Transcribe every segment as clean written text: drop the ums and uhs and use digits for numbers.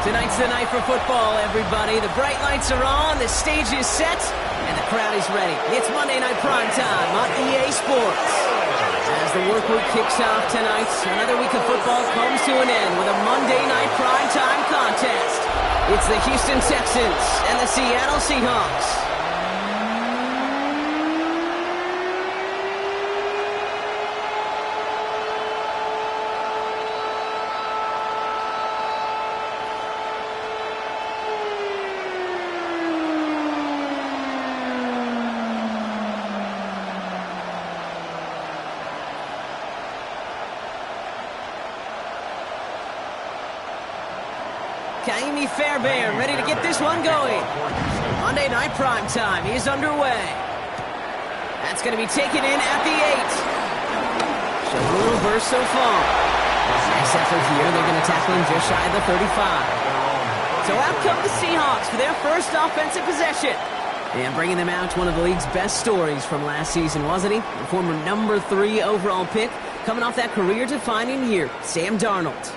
Tonight's the night for football, everybody. The bright lights are on, the stage is set, and the crowd is ready. It's Monday Night Primetime on EA Sports. As the work week kicks off tonight, another week of football comes to an end with a Monday Night Primetime contest. It's the Houston Texans and the Seattle Seahawks. Fairbairn ready to get this one going. Monday Night Primetime is underway. That's going to be taken in at the 8. Show a little burst so far. Nice effort here. They're going to tackle him just shy of the 35. So out come the Seahawks for their first offensive possession. And bringing them out, one of the league's best stories from last season, wasn't he? The former number 3 overall pick, coming off that career-defining year, Sam Darnold.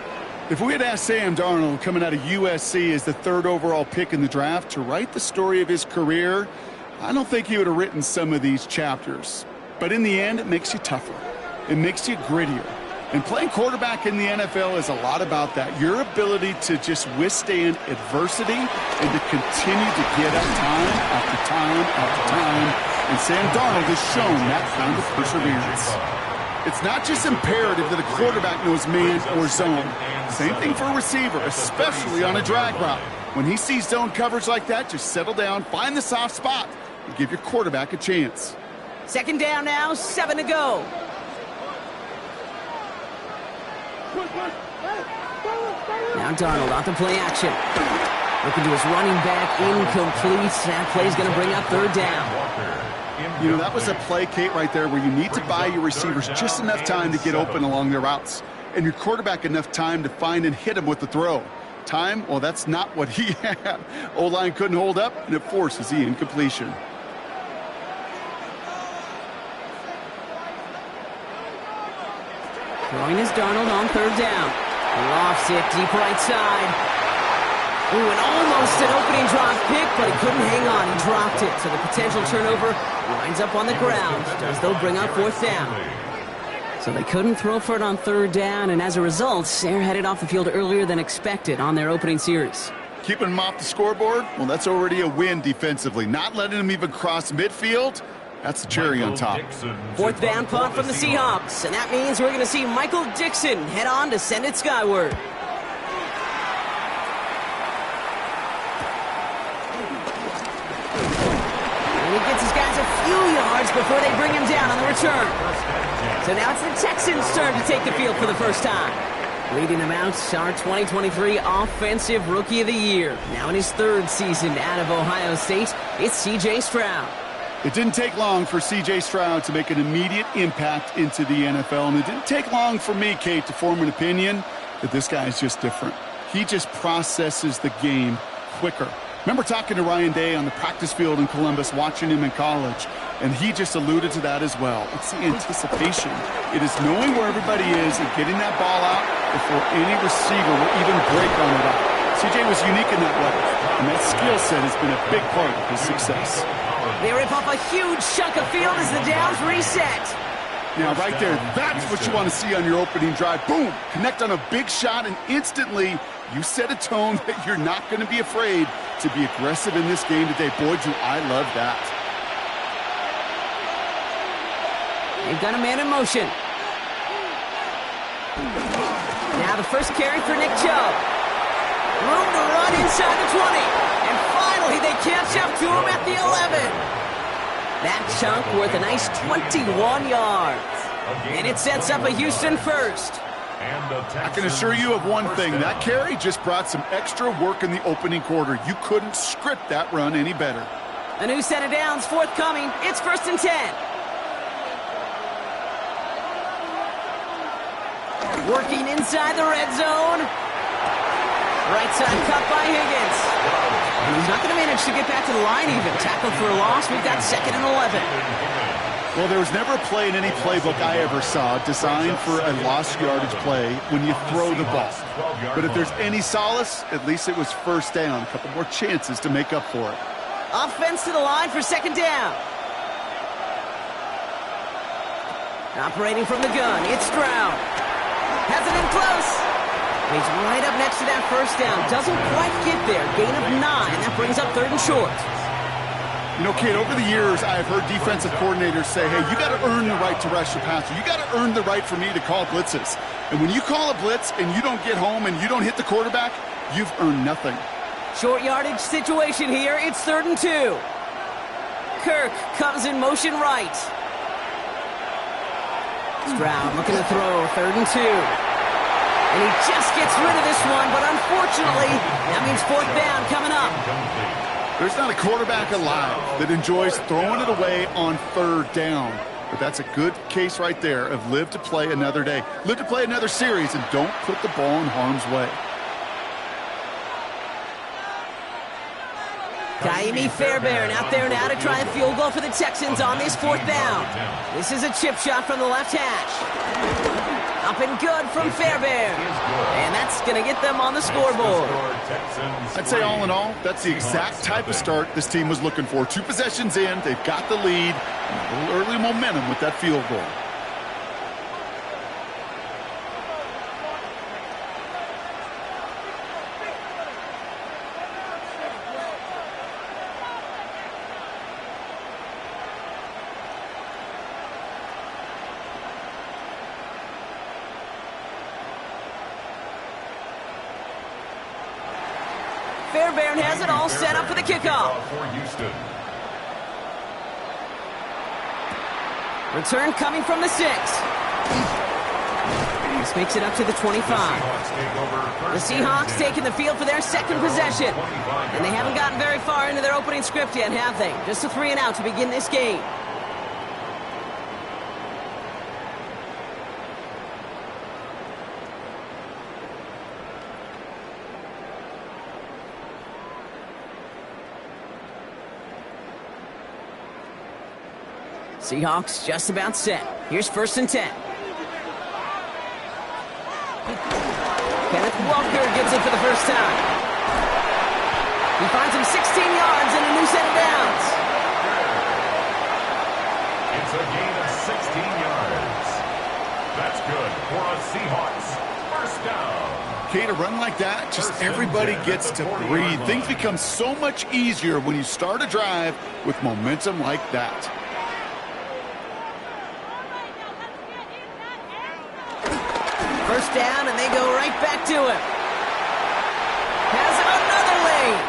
If we had asked Sam Darnold, coming out of USC as the 3rd overall pick in the draft, to write the story of his career, I don't think he would have written some of these chapters. But in the end, it makes you tougher. It makes you grittier. And playing quarterback in the NFL is a lot about that. Your ability to just withstand adversity and to continue to get up time after time after time. And Sam Darnold has shown that kind of perseverance. It's not just imperative that a quarterback knows man or zone. Same thing for a receiver, especially on a drag route. When he sees zone coverage like that, just settle down, find the soft spot, and give your quarterback a chance. Second down now, 7 to go. Now Darnold out to play action. Looking to his running back, incomplete. That play's going to bring up 3rd down. You know, that was a play, Kate, right there where you need to buy your receivers just enough time to get open along their routes. And your quarterback enough time to find and hit him with the throw. Time, well, that's not what he had. O-line couldn't hold up, and it forces the incompletion. Throwing is Darnold on 3rd down. Lofts it deep right side. Ooh, and almost an opening drop pick, but he couldn't hang on. He dropped it, so the potential turnover winds up on the ground. Does, though, bring up 4th down. So they couldn't throw for it on 3rd down, and as a result, they're headed off the field earlier than expected on their opening series. Keeping them off the scoreboard? Well, that's already a win defensively. Not letting them even cross midfield, that's the cherry on top. 4th down punt from the Seahawks, and that means we're going to see Michael Dixon head on to send it skyward. Gets his guys a few yards before they bring him down on the return. So now it's the Texans' turn to take the field for the first time. Leading them out, our 2023 Offensive Rookie of the Year. Now in his 3rd season out of Ohio State, it's C.J. Stroud. It didn't take long for C.J. Stroud to make an immediate impact into the NFL, and it didn't take long for me, Kate, to form an opinion that this guy is just different. He just processes the game quicker. Remember talking to Ryan Day on the practice field in Columbus, watching him in college, and he just alluded to that as well. It's the anticipation. It is knowing where everybody is and getting that ball out before any receiver will even break on it out. CJ was unique in that way, and that skill set has been a big part of his success. They rip off a huge chunk of field as the downs reset. Now, right there, that's what you want to see on your opening drive. Boom! Connect on a big shot, and instantly you set a tone that you're not going to be afraid to be aggressive in this game today. Boy, do I love that. They've got a man in motion. Now the first carry for Nick Chubb. Room to run inside the 20. And finally, they catch up to him at the 11. That chunk worth a nice 21 yards. And it sets up a Houston first. I can assure you of one thing. That carry just brought some extra work in the opening quarter. You couldn't script that run any better. A new set of downs forthcoming. It's 1st and 10. Working inside the red zone. Right side cut by Higgins. And he's not going to manage to get back to the line even. Tackled for a loss. We've got 2nd and 11. Well, there was never a play in any playbook I ever saw designed for a lost yardage play when you throw the ball. But if there's any solace, at least it was first down. A couple more chances to make up for it. Offense to the line for second down. Operating from the gun, it's Stroud. Has it in close. And he's right up next to that first down. Doesn't quite get there. Gain of 9. That brings up 3rd and short. You know, Kate, over the years, I have heard defensive coordinators say, hey, you got to earn the right to rush your passer. You got to earn the right for me to call blitzes. And when you call a blitz and you don't get home and you don't hit the quarterback, you've earned nothing. Short yardage situation here. It's 3rd and 2. Kirk comes in motion right. Stroud looking to throw. 3rd and 2. And he just gets rid of this one, but unfortunately, that means 4th down coming up. There's not a quarterback alive that enjoys throwing it away on 3rd down. But that's a good case right there of live to play another day. Live to play another series and don't put the ball in harm's way. Kaimi Fairbairn out there now to try a field goal for the Texans on this 4th down. This is a chip shot from the left hash. Up and good from Fairbairn. And that's going to get them on the scoreboard. I'd say all in all, that's the exact type of start this team was looking for. 2 possessions in, they've got the lead, and a little early momentum with that field goal. Fairbairn has it all set up for the kickoff. Return coming from the 6. This makes it up to the 25. The Seahawks taking the field for their 2nd possession. And they haven't gotten very far into their opening script yet, have they? Just a 3 and out to begin this game. Seahawks just about set. Here's 1st and 10. Kenneth Walker gets it for the first time. He finds him 16 yards and a new set of downs. It's a gain of 16 yards. That's good for a Seahawks 1st down. Kate, a run like that, just everybody gets to breathe. Things become so much easier when you start a drive with momentum like that. First down, and they go right back to him. Has another lane.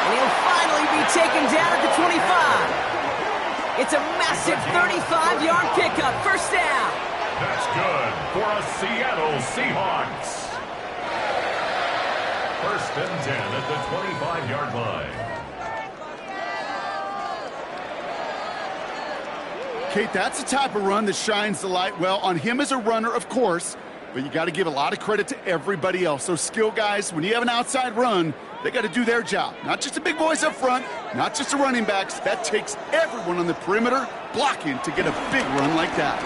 And he'll finally be taken down at the 25. It's a massive 35-yard pickup. First down. That's good for a Seattle Seahawks. 1st and 10 at the 25-yard line. Kate, that's the type of run that shines the light well on him as a runner, of course, but you got to give a lot of credit to everybody else. Those skill guys, when you have an outside run, they got to do their job. Not just the big boys up front, not just the running backs. That takes everyone on the perimeter blocking to get a big run like that.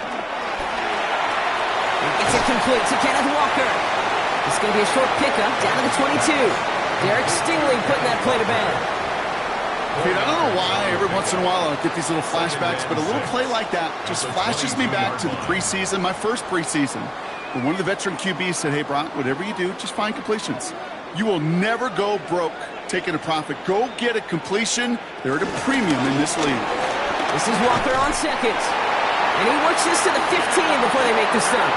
It's a complete to Kenneth Walker. It's going to be a short pickup down to the 22. Derek Stingley putting that play to bed. Kate, I don't know why every once in a while I get these little flashbacks, but a little play like that just flashes me back to the preseason, my first preseason, when one of the veteran QBs said, hey, Brock, whatever you do, just find completions. You will never go broke taking a profit. Go get a completion. They're at a premium in this league. This is Walker on 2nd. And he works this to the 15 before they make the stop.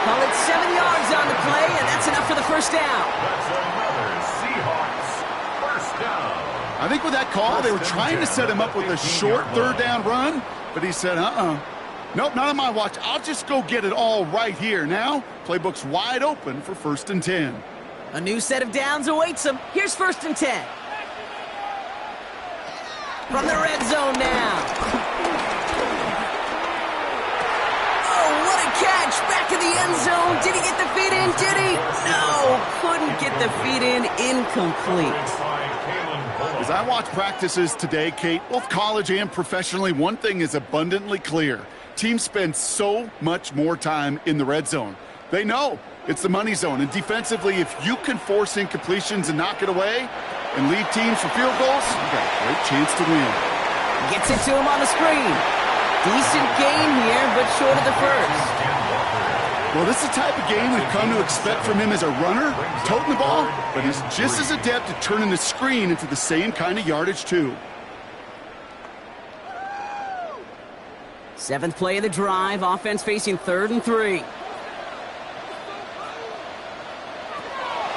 Call it 7 yards on the play, and that's enough for the first down. That's another Seahawks 1st down. I think with that call, they were trying to set him up with a short 3rd down run, but he said, nope, not on my watch. I'll just go get it all right here. Now, playbook's wide open for 1st and 10. A new set of downs awaits them. Here's 1st and 10. From the red zone now. Oh, what a catch. Back in the end zone. Did he get the feet in? Did he? No, couldn't get the feet in. Incomplete. The As I watch practices today, Kate, both college and professionally, one thing is abundantly clear. Teams spend so much more time in the red zone. They know it's the money zone, and defensively, if you can force incompletions and knock it away and lead teams for field goals, you got a great chance to win. Gets it to him on the screen. Decent gain here, but short of the first. Well, this is the type of game we've come to expect from him as a runner, toting the ball, but he's just as adept at turning the screen into the same kind of yardage, too. 7th play of the drive, offense facing 3rd and 3.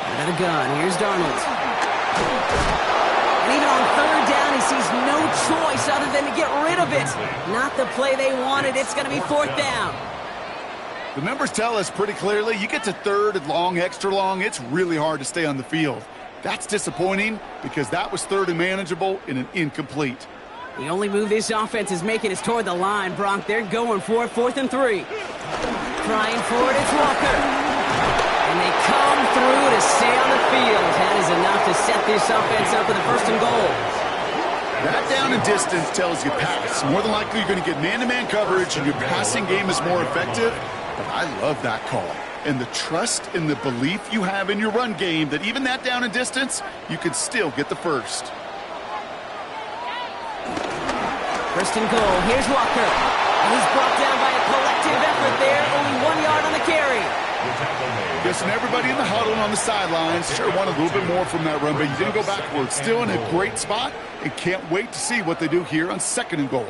Out of the gun, here's Darnold. And even on 3rd down, he sees no choice other than to get rid of it. Not the play they wanted, it's going to be 4th down. The numbers tell us pretty clearly, you get to 3rd and long, extra long, it's really hard to stay on the field. That's disappointing because that was 3rd and manageable in an incomplete. The only move this offense is making is toward the line, Bronk. They're going for it, 4th and 3. Trying for it, it's Walker. And they come through to stay on the field. That is enough to set this offense up with a 1st and goal. That down and distance tells you pass. More than likely, you're going to get man-to-man coverage and your passing game is more effective. But I love that call. And the trust and the belief you have in your run game that even that down and distance, you can still get the first. 1st and goal. Here's Walker. And he's brought down by a collective effort there. Only 1 yard on the carry. Guessing everybody in the huddle and on the sidelines sure want a little bit more from that run, but you didn't go backwards. Still in a great spot and can't wait to see what they do here on 2nd and goal.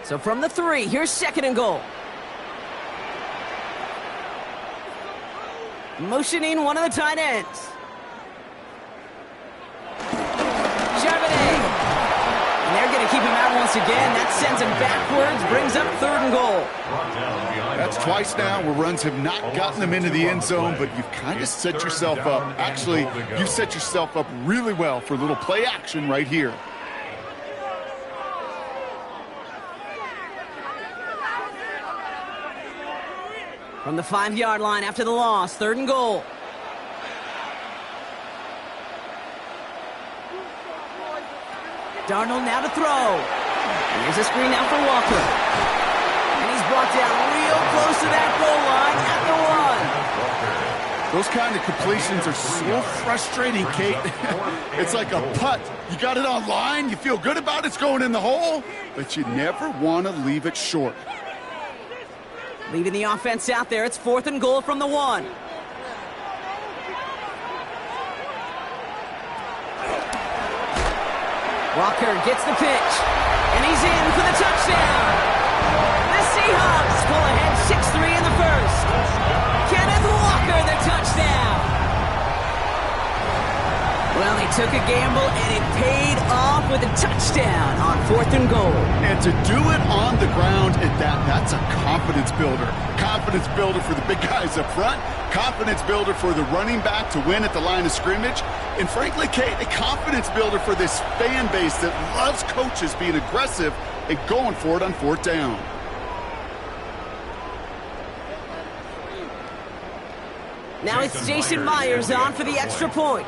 So from the 3, here's 2nd and goal. Motioning one of the tight ends. And they're going to keep him out once again. That sends him backwards, brings up 3rd and goal. That's twice now where runs have not gotten them into the end zone, but you've kind of set yourself up. Actually, you've set yourself up really well for a little play action right here. From the 5-yard line after the loss, 3rd and goal. Darnold now to throw. Here's a screen now for Walker. And he's brought down real close to that goal line at the 1. Those kind of completions are so frustrating, Kate. It's like a putt. You got it on line, you feel good about it's going in the hole, but you never want to leave it short. Leaving the offense out there, it's 4th and goal from the 1. Walker gets the pitch, and he's in for the touchdown. The Seahawks pull ahead 6-3 in the 1st. Kenneth Walker, the touchdown. Well, they took a gamble, and it paid off with a touchdown on 4th and goal. And to do it on the ground at that's a confidence builder. Confidence builder for the big guys up front. Confidence builder for the running back to win at the line of scrimmage. And frankly, Kate, a confidence builder for this fan base that loves coaches being aggressive and going for it on 4th down. Now it's Jason Myers on for the extra point.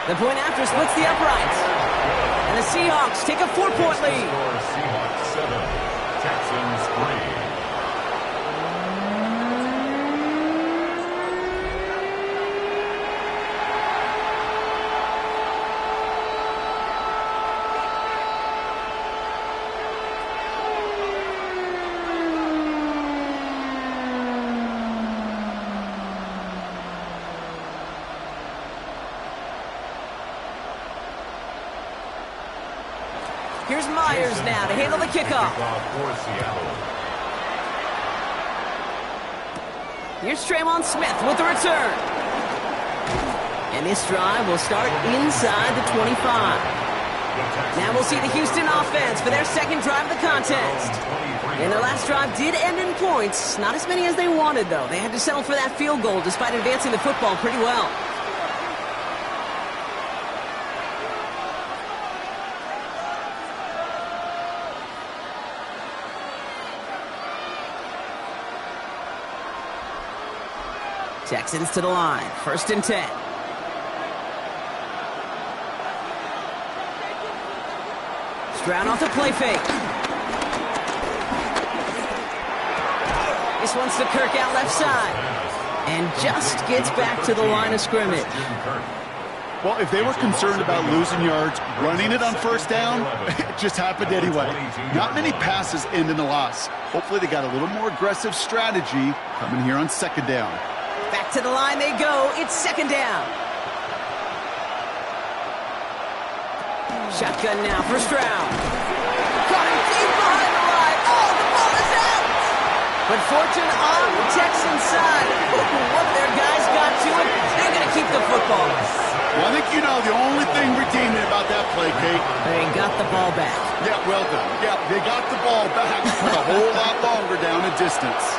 The point after splits the uprights. And the Seahawks take a 4-point lead. Seahawks 7, Texans 3. Here's Myers now to handle the kickoff. Here's Tremont Smith with the return. And this drive will start inside the 25. Now we'll see the Houston offense for their 2nd drive of the contest. And their last drive did end in points. Not as many as they wanted, though. They had to settle for that field goal despite advancing the football pretty well. Texans to the line. 1st and 10. Stroud off the play fake. This one's to Kirk out left side. And just gets back to the line of scrimmage. Well, if they were concerned about losing yards, running it on 1st down, it just happened anyway. Not many passes end in a loss. Hopefully they got a little more aggressive strategy coming here on 2nd down. Back to the line they go. It's 2nd down. Shotgun now for Stroud. Caught him deep behind the line. Oh, the ball is out! But fortune on the Texans side. What their guys got to it, they're going to keep the football. Well, I think you know the only thing redeeming about that play, Kate. They got the ball back. Yeah, well done. Yeah, they got the ball back, but a whole lot longer down a distance.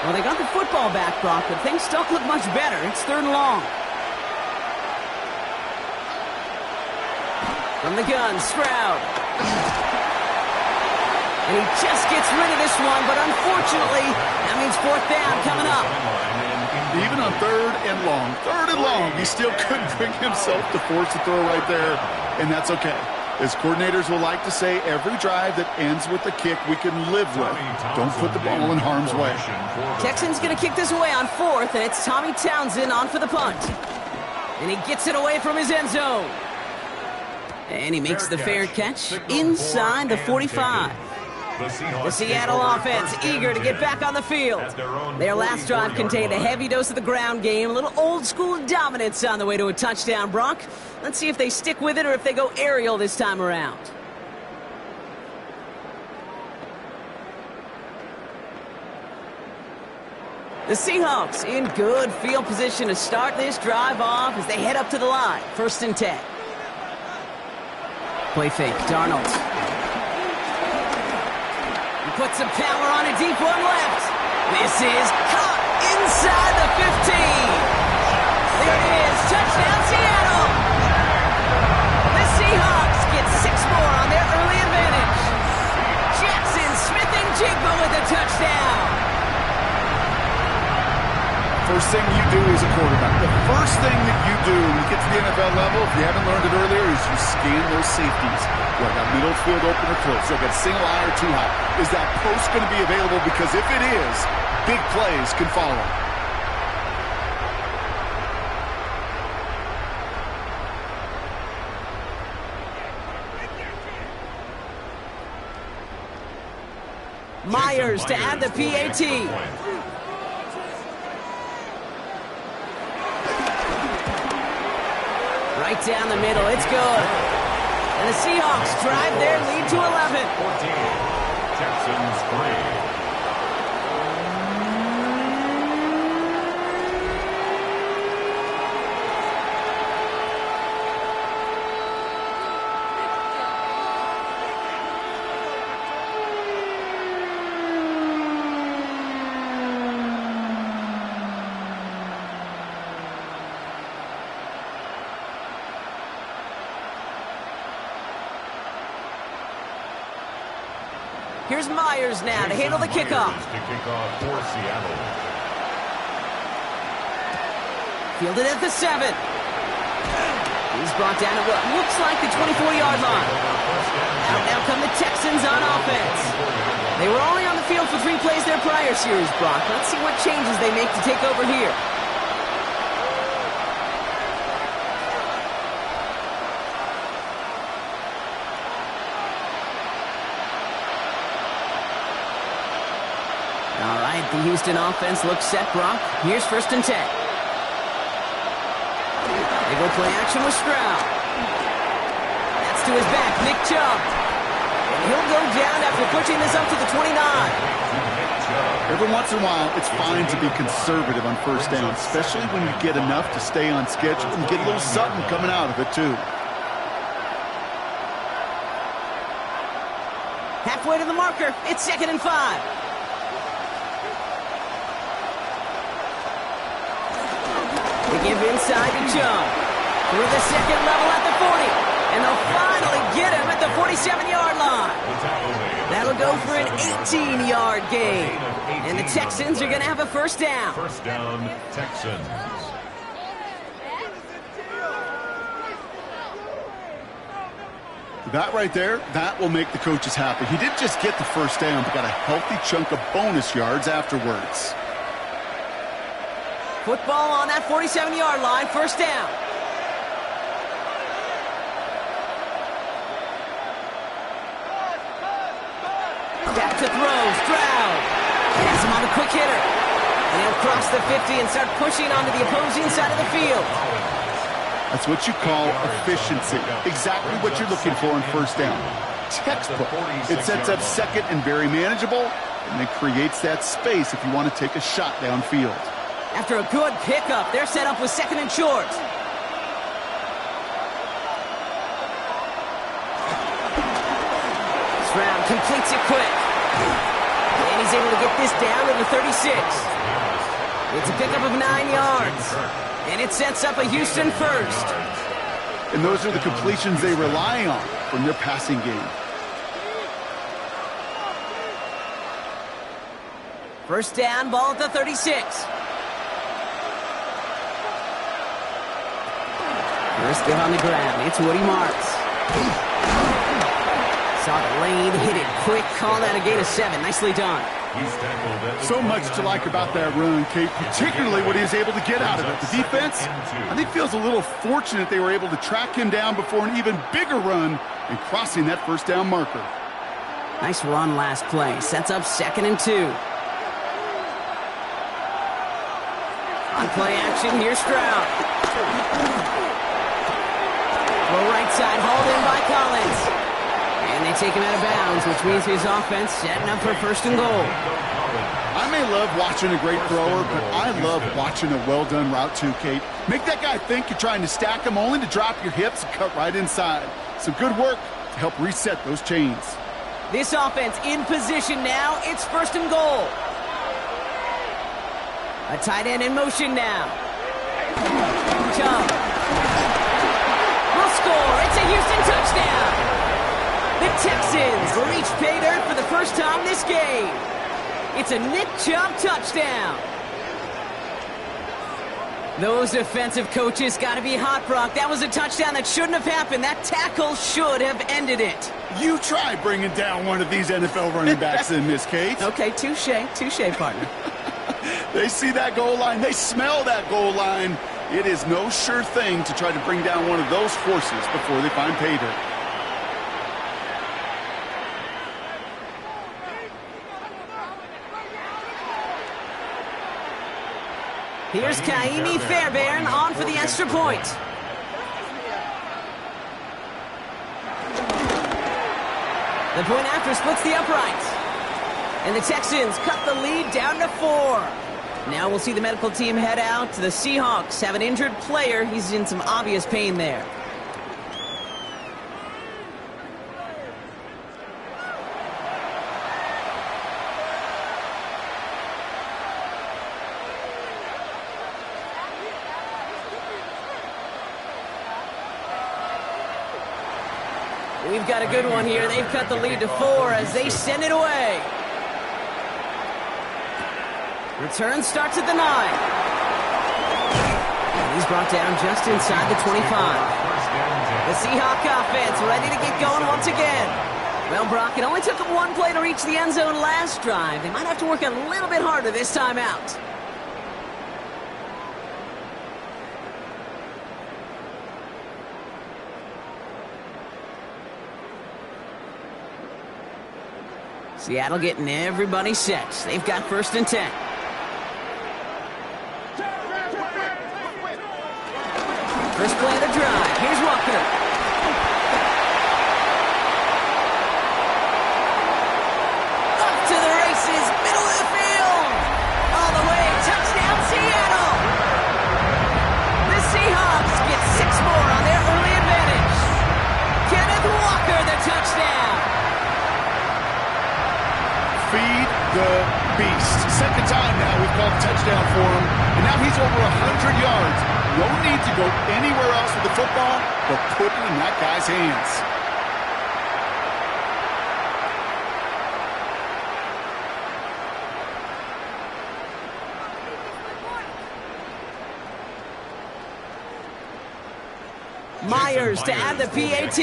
Well, they got the football back, Brock, but things don't look much better. It's 3rd and long. From the gun, Stroud. And he just gets rid of this one, but unfortunately, that means 4th down coming up. Even on 3rd and long, he still couldn't bring himself to force the throw right there, and that's okay. As coordinators will like to say, every drive that ends with a kick we can live with. Don't put the ball in harm's way. Texans going to kick this away on 4th, and it's Tommy Townsend on for the punt. And he gets it away from his end zone. And he makes the fair catch inside the 45. The Seattle offense eager to get back on the field. Their last drive contained a heavy dose of the ground game, a little old-school dominance on the way to a touchdown, Brock. Let's see if they stick with it or if they go aerial this time around. The Seahawks in good field position to start this drive off as they head up to the line. 1st and 10. Play fake, Darnold. Put some power on a deep one left. This is caught inside the 15. There it is. Touchdown, Seattle. The Seahawks get 6 more on their early advantage. Jackson Smith-Njigba with a touchdown. First thing you do as a quarterback, the first thing that you do when you get to the NFL level, if you haven't learned it earlier, is you scan those safeties. Well, that middle field open or close. They got single high or too high. Is that post going to be available? Because if it is, big plays can follow. Myers to add the PAT. Right down the middle, it's good. And the Seahawks drive their lead to 11. 14, Texans 3. Here's Myers now to handle the kickoff. For Seattle. Fielded at the 7. He's brought down at what looks like the 24-yard line. Out now come the Texans on offense. They were only on the field for 3 plays their prior series, Brock. Let's see what changes they make to take over here. The Houston offense looks set, Brock. Here's 1st and 10. They go play action with Stroud. That's to his back, Nick Chubb. And he'll go down after pushing this up to the 29. Every once in a while, it's fine to be conservative on 1st down, especially when you get enough to stay on schedule and get a little something coming out of it, too. Halfway to the marker. It's 2nd and 5. They give inside to Chubb. Through the 2nd level at the 40. And they'll finally get him at the 47-yard line. That'll go go for an 18-yard gain. And the Texans are going to have a first down. First down, Texans. That right there, that will make the coaches happy. He didn't just get the first down, but got a healthy chunk of bonus yards afterwards. Football on that 47-yard line, first down. Back to throw, Stroud. Has him on a quick hitter. And he'll cross the 50 and start pushing onto the opposing side of the field. That's what you call efficiency. Exactly what you're looking for in first down. Textbook. It sets up second and very manageable, and it creates that space if you want to take a shot downfield. After a good pickup, they're set up with second and short. Stroud completes it quick. And he's able to get this down to the 36. It's a pickup of 9 yards. And it sets up a Houston first. And those are the completions they rely on from their passing game. First down, ball at the 36. First get on the ground. It's Woody Marks. Saw the lane, hit it quick, call that a gain of 7. Nicely done. So much to like about that run, Kate, particularly what he was able to get out of it. The defense, I think, feels a little fortunate they were able to track him down before an even bigger run and crossing that first down marker. Nice run last play. Sets up second and 2. On play action, here's Stroud. Well, right side, hauled in by Collins. And they take him out of bounds, which means his offense setting up for first and goal. I may love watching a great thrower, but I love watching a well-done route too, Kate. Make that guy think you're trying to stack him only to drop your hips and cut right inside. Some good work to help reset those chains. This offense in position now. It's first and goal. A tight end in motion now. Chubb will score. It's a Houston touchdown. The Texans reach pay dirt for the first time this game. It's a Nick Chubb touchdown. Those defensive coaches got to be hot, Brock. That was a touchdown that shouldn't have happened. That tackle should have ended it. You try bringing down one of these NFL running backs in, Miss Kate. Okay, touche, partner. They see that goal line. They smell that goal line. It is no sure thing to try to bring down one of those horses before they find pay dirt. Here's Kaimi Fairbairn on for the extra point. The point after splits the uprights. And the Texans cut the lead down to 4. Now we'll see the medical team head out to the Seahawks. Have an injured player. He's in some obvious pain there. We've got a good one here. They've cut the lead to 4 as they send it away. Return starts at the 9. And he's brought down just inside the 25. The Seahawk offense ready to get going once again. Well, Brock, it only took them one play to reach the end zone last drive. They might have to work a little bit harder this time out. Seattle getting everybody set. They've got first and 10. First play of the drive. Here's Walker. Up to the races, middle of the field. All the way, touchdown Seattle. The Seahawks get 6 more on their early advantage. Kenneth Walker, the touchdown. Feed the beast. Second time now we've called a touchdown for him. And now he's over 100 yards. No need to go anywhere else with the football, but put it in that guy's hands. Myers to add the PAT.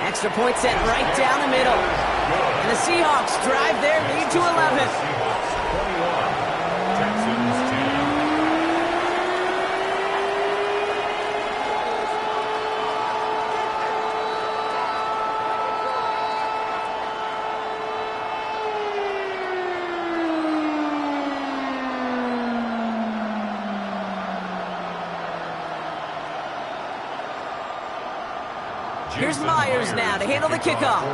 Extra point set right down the middle. And the Seahawks drive their lead to 11. Seahawks 21, Texans 10. Here's Myers now to handle the kickoff.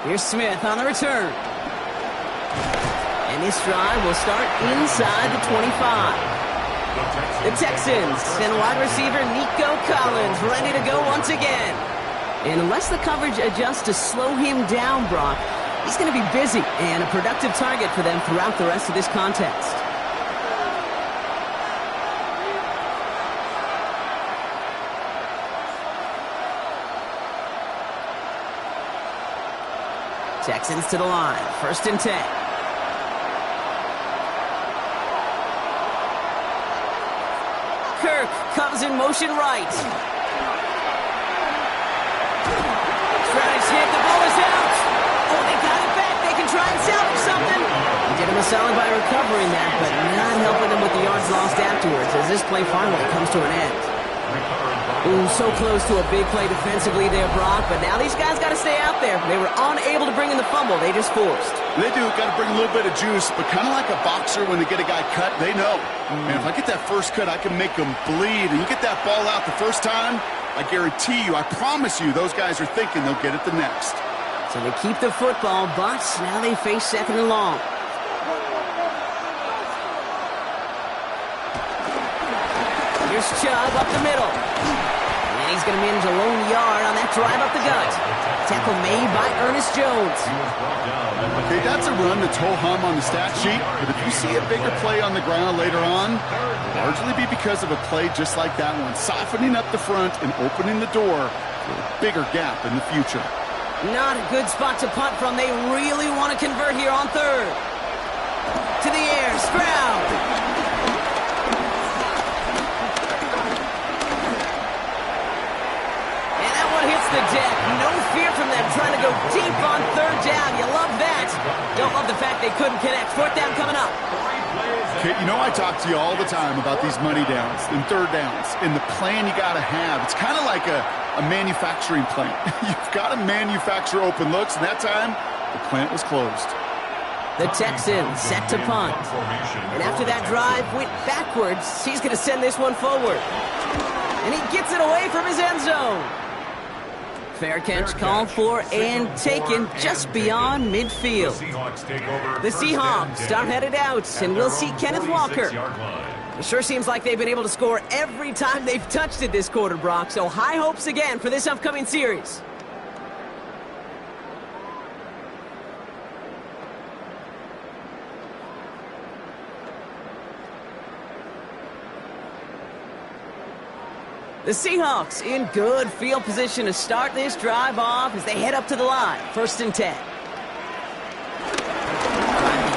Here's Smith on the return. And this drive will start inside the 25. The Texans send wide receiver Nico Collins ready to go once again. And unless the coverage adjusts to slow him down, Brock, he's going to be busy and a productive target for them throughout the rest of this contest. Texans to the line. 1st and 10. Kirk comes in motion right. Strategies hit. The ball is out. Oh, they got it back. They can try and salvage something. He did him a solid by recovering that, but not helping them with the yards lost afterwards as this play finally comes to an end. Ooh, so close to a big play defensively there, Brock, but now these guys got to stay out there. They were unable to bring in the fumble. They just forced. They do. Got to bring a little bit of juice, but kind of like a boxer when they get a guy cut, they know. Man, if I get that first cut, I can make them bleed. And you get that ball out the first time, I guarantee you, I promise you, those guys are thinking they'll get it the next. So they keep the football, but now they face 2nd and long. Here's Chubb up the middle. And he's going to manage a lone yard on that drive up the gut. Tackle made by Ernest Jones. Okay, that's a run that's ho-hum on the stat sheet, but if you see a bigger play on the ground later on, it'll largely be because of a play just like that one, softening up the front and opening the door for a bigger gap in the future. Not a good spot to punt from. They really want to convert here on 3rd. To the air, Stroud. Hits the deck. No fear from them trying to go deep on 3rd down. You love that. Don't love the fact they couldn't connect. 4th down coming up. Okay, you know I talk to you all the time about these money downs and 3rd downs and the plan you got to have. It's kind of like a manufacturing plant. You've got to manufacture open looks, and that time the plant was closed. The Texans set to punt. And after that drive went backwards, he's going to send this one forward. And he gets it away from his end zone. Fair catch called for and taken just beyond midfield. The Seahawks are headed out, and we'll see Kenneth Walker. It sure seems like they've been able to score every time they've touched it this quarter, Brock, so high hopes again for this upcoming series. The Seahawks in good field position to start this drive off as they head up to the line. 1st and 10.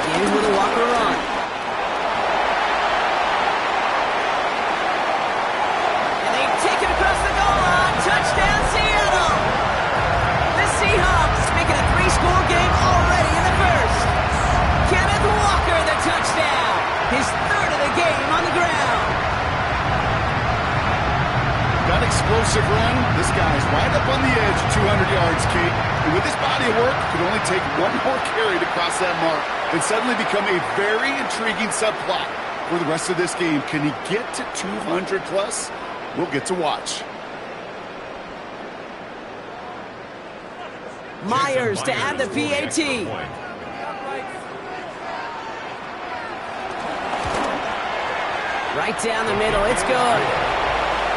Begins with a Walker run. And they take it across the goal line. Touchdown, Seattle! The Seahawks making a 3-score game already in the 1st. Kenneth Walker, the touchdown. His 3rd of the game on the ground. That explosive run, this guy's right up on the edge of 200 yards, Kate. And with his body of work, could only take one more carry to cross that mark and suddenly become a very intriguing subplot for the rest of this game. Can he get to 200 plus? We'll get to watch. Myers to add the PAT. Right down the middle, it's good.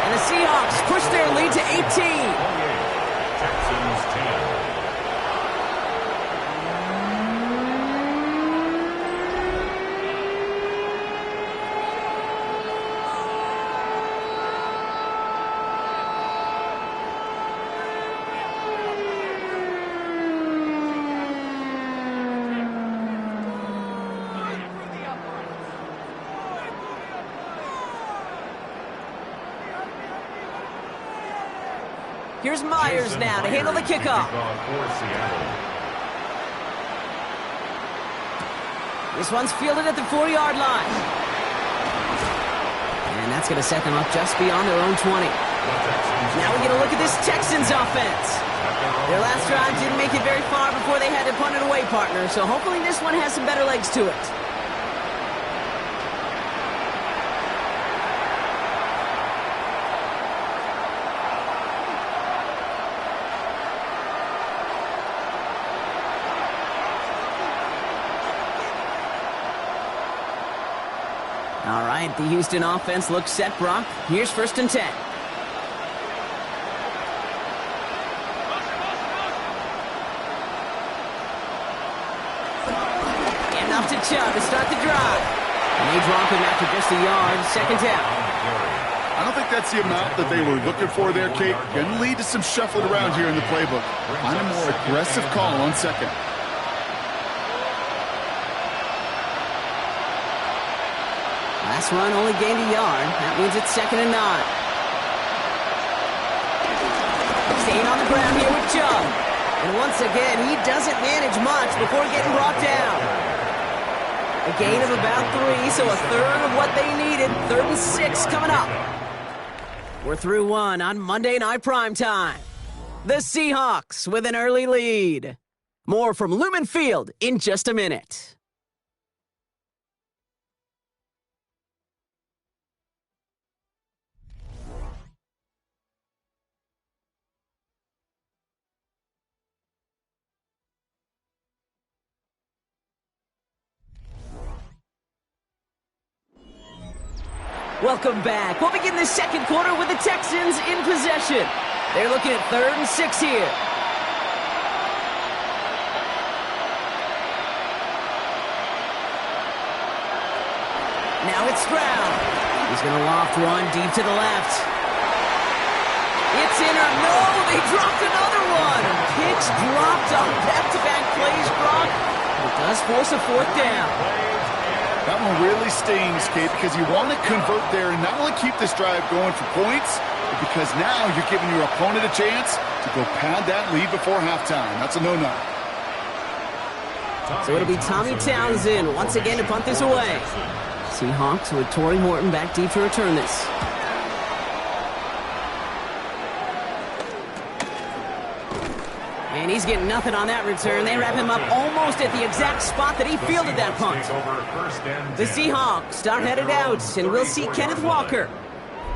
And the Seahawks push their lead to 18. Texans 10. Here's Myers now to handle the kickoff. This one's fielded at the 4-yard line. And that's going to set them up just beyond their own 20. Now we get a look at this Texans offense. Their last drive didn't make it very far before they had to punt it away, partner. So hopefully this one has some better legs to it. All right, the Houston offense looks set, Brock. Here's 1st and 10. And off to Chubb to start the drive. And they drop him after just a yard, 2nd down. I don't think that's the amount that they were looking for there, Kate. Going to lead to some shuffling around here in the playbook. Find a more aggressive call on 2nd. Last run only gained a yard. That means it's 2nd and 9. Staying on the ground here with Chubb. And once again, he doesn't manage much before getting brought down. A gain of about 3, so a third of what they needed. 3rd and 6 coming up. We're through 1 on Monday Night Primetime. The Seahawks with an early lead. More from Lumen Field in just a minute. Welcome back. We'll begin the 2nd quarter with the Texans in possession. They're looking at 3rd and 6 here. Now it's Stroud. He's going to loft one deep to the left. It's in or no, they dropped another one. Picks dropped on back-to-back plays, Brock. It does force a 4th down. That one really stings, Kate, because you want to convert there and not only keep this drive going for points, but because now you're giving your opponent a chance to go pad that lead before halftime. That's a no-no. So it'll be Tommy Townsend once again to punt this away. Seahawks with Torrey Morton back deep to return this. And he's getting nothing on that return. They wrap him up almost at the exact spot that he fielded that punt. The Seahawks are headed out, and we'll see Kenneth Walker.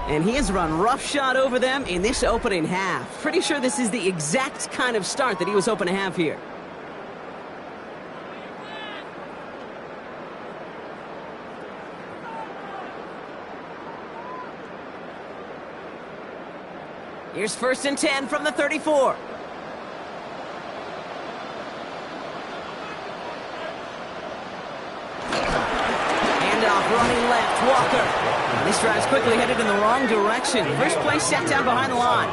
And he has run roughshod over them in this opening half. Pretty sure this is the exact kind of start that he was hoping to have here. Here's 1st and 10 from the 34. Running left, Walker. Now this drive's quickly headed in the wrong direction. First play sat down behind the line.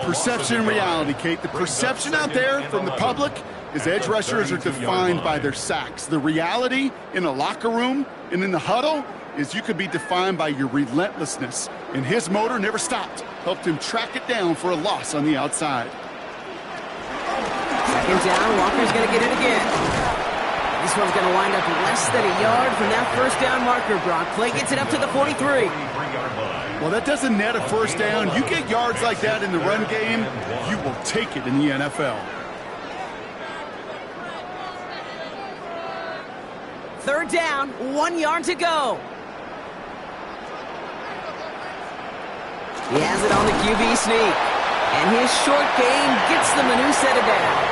Perception and reality, Kate. The perception out there from the public is edge rushers are defined by their sacks. The reality in a locker room and in the huddle is you could be defined by your relentlessness. And his motor never stopped. Helped him track it down for a loss on the outside. 2nd down, Walker's going to get it again. This one's going to wind up less than a yard from that 1st down marker, Brock. Play gets it up to the 43. Well, that doesn't net a 1st down. You get yards like that in the run game, you will take it in the NFL. 3rd down, 1 yard to go. He has it on the QB sneak. And his short game gets them a new set of downs.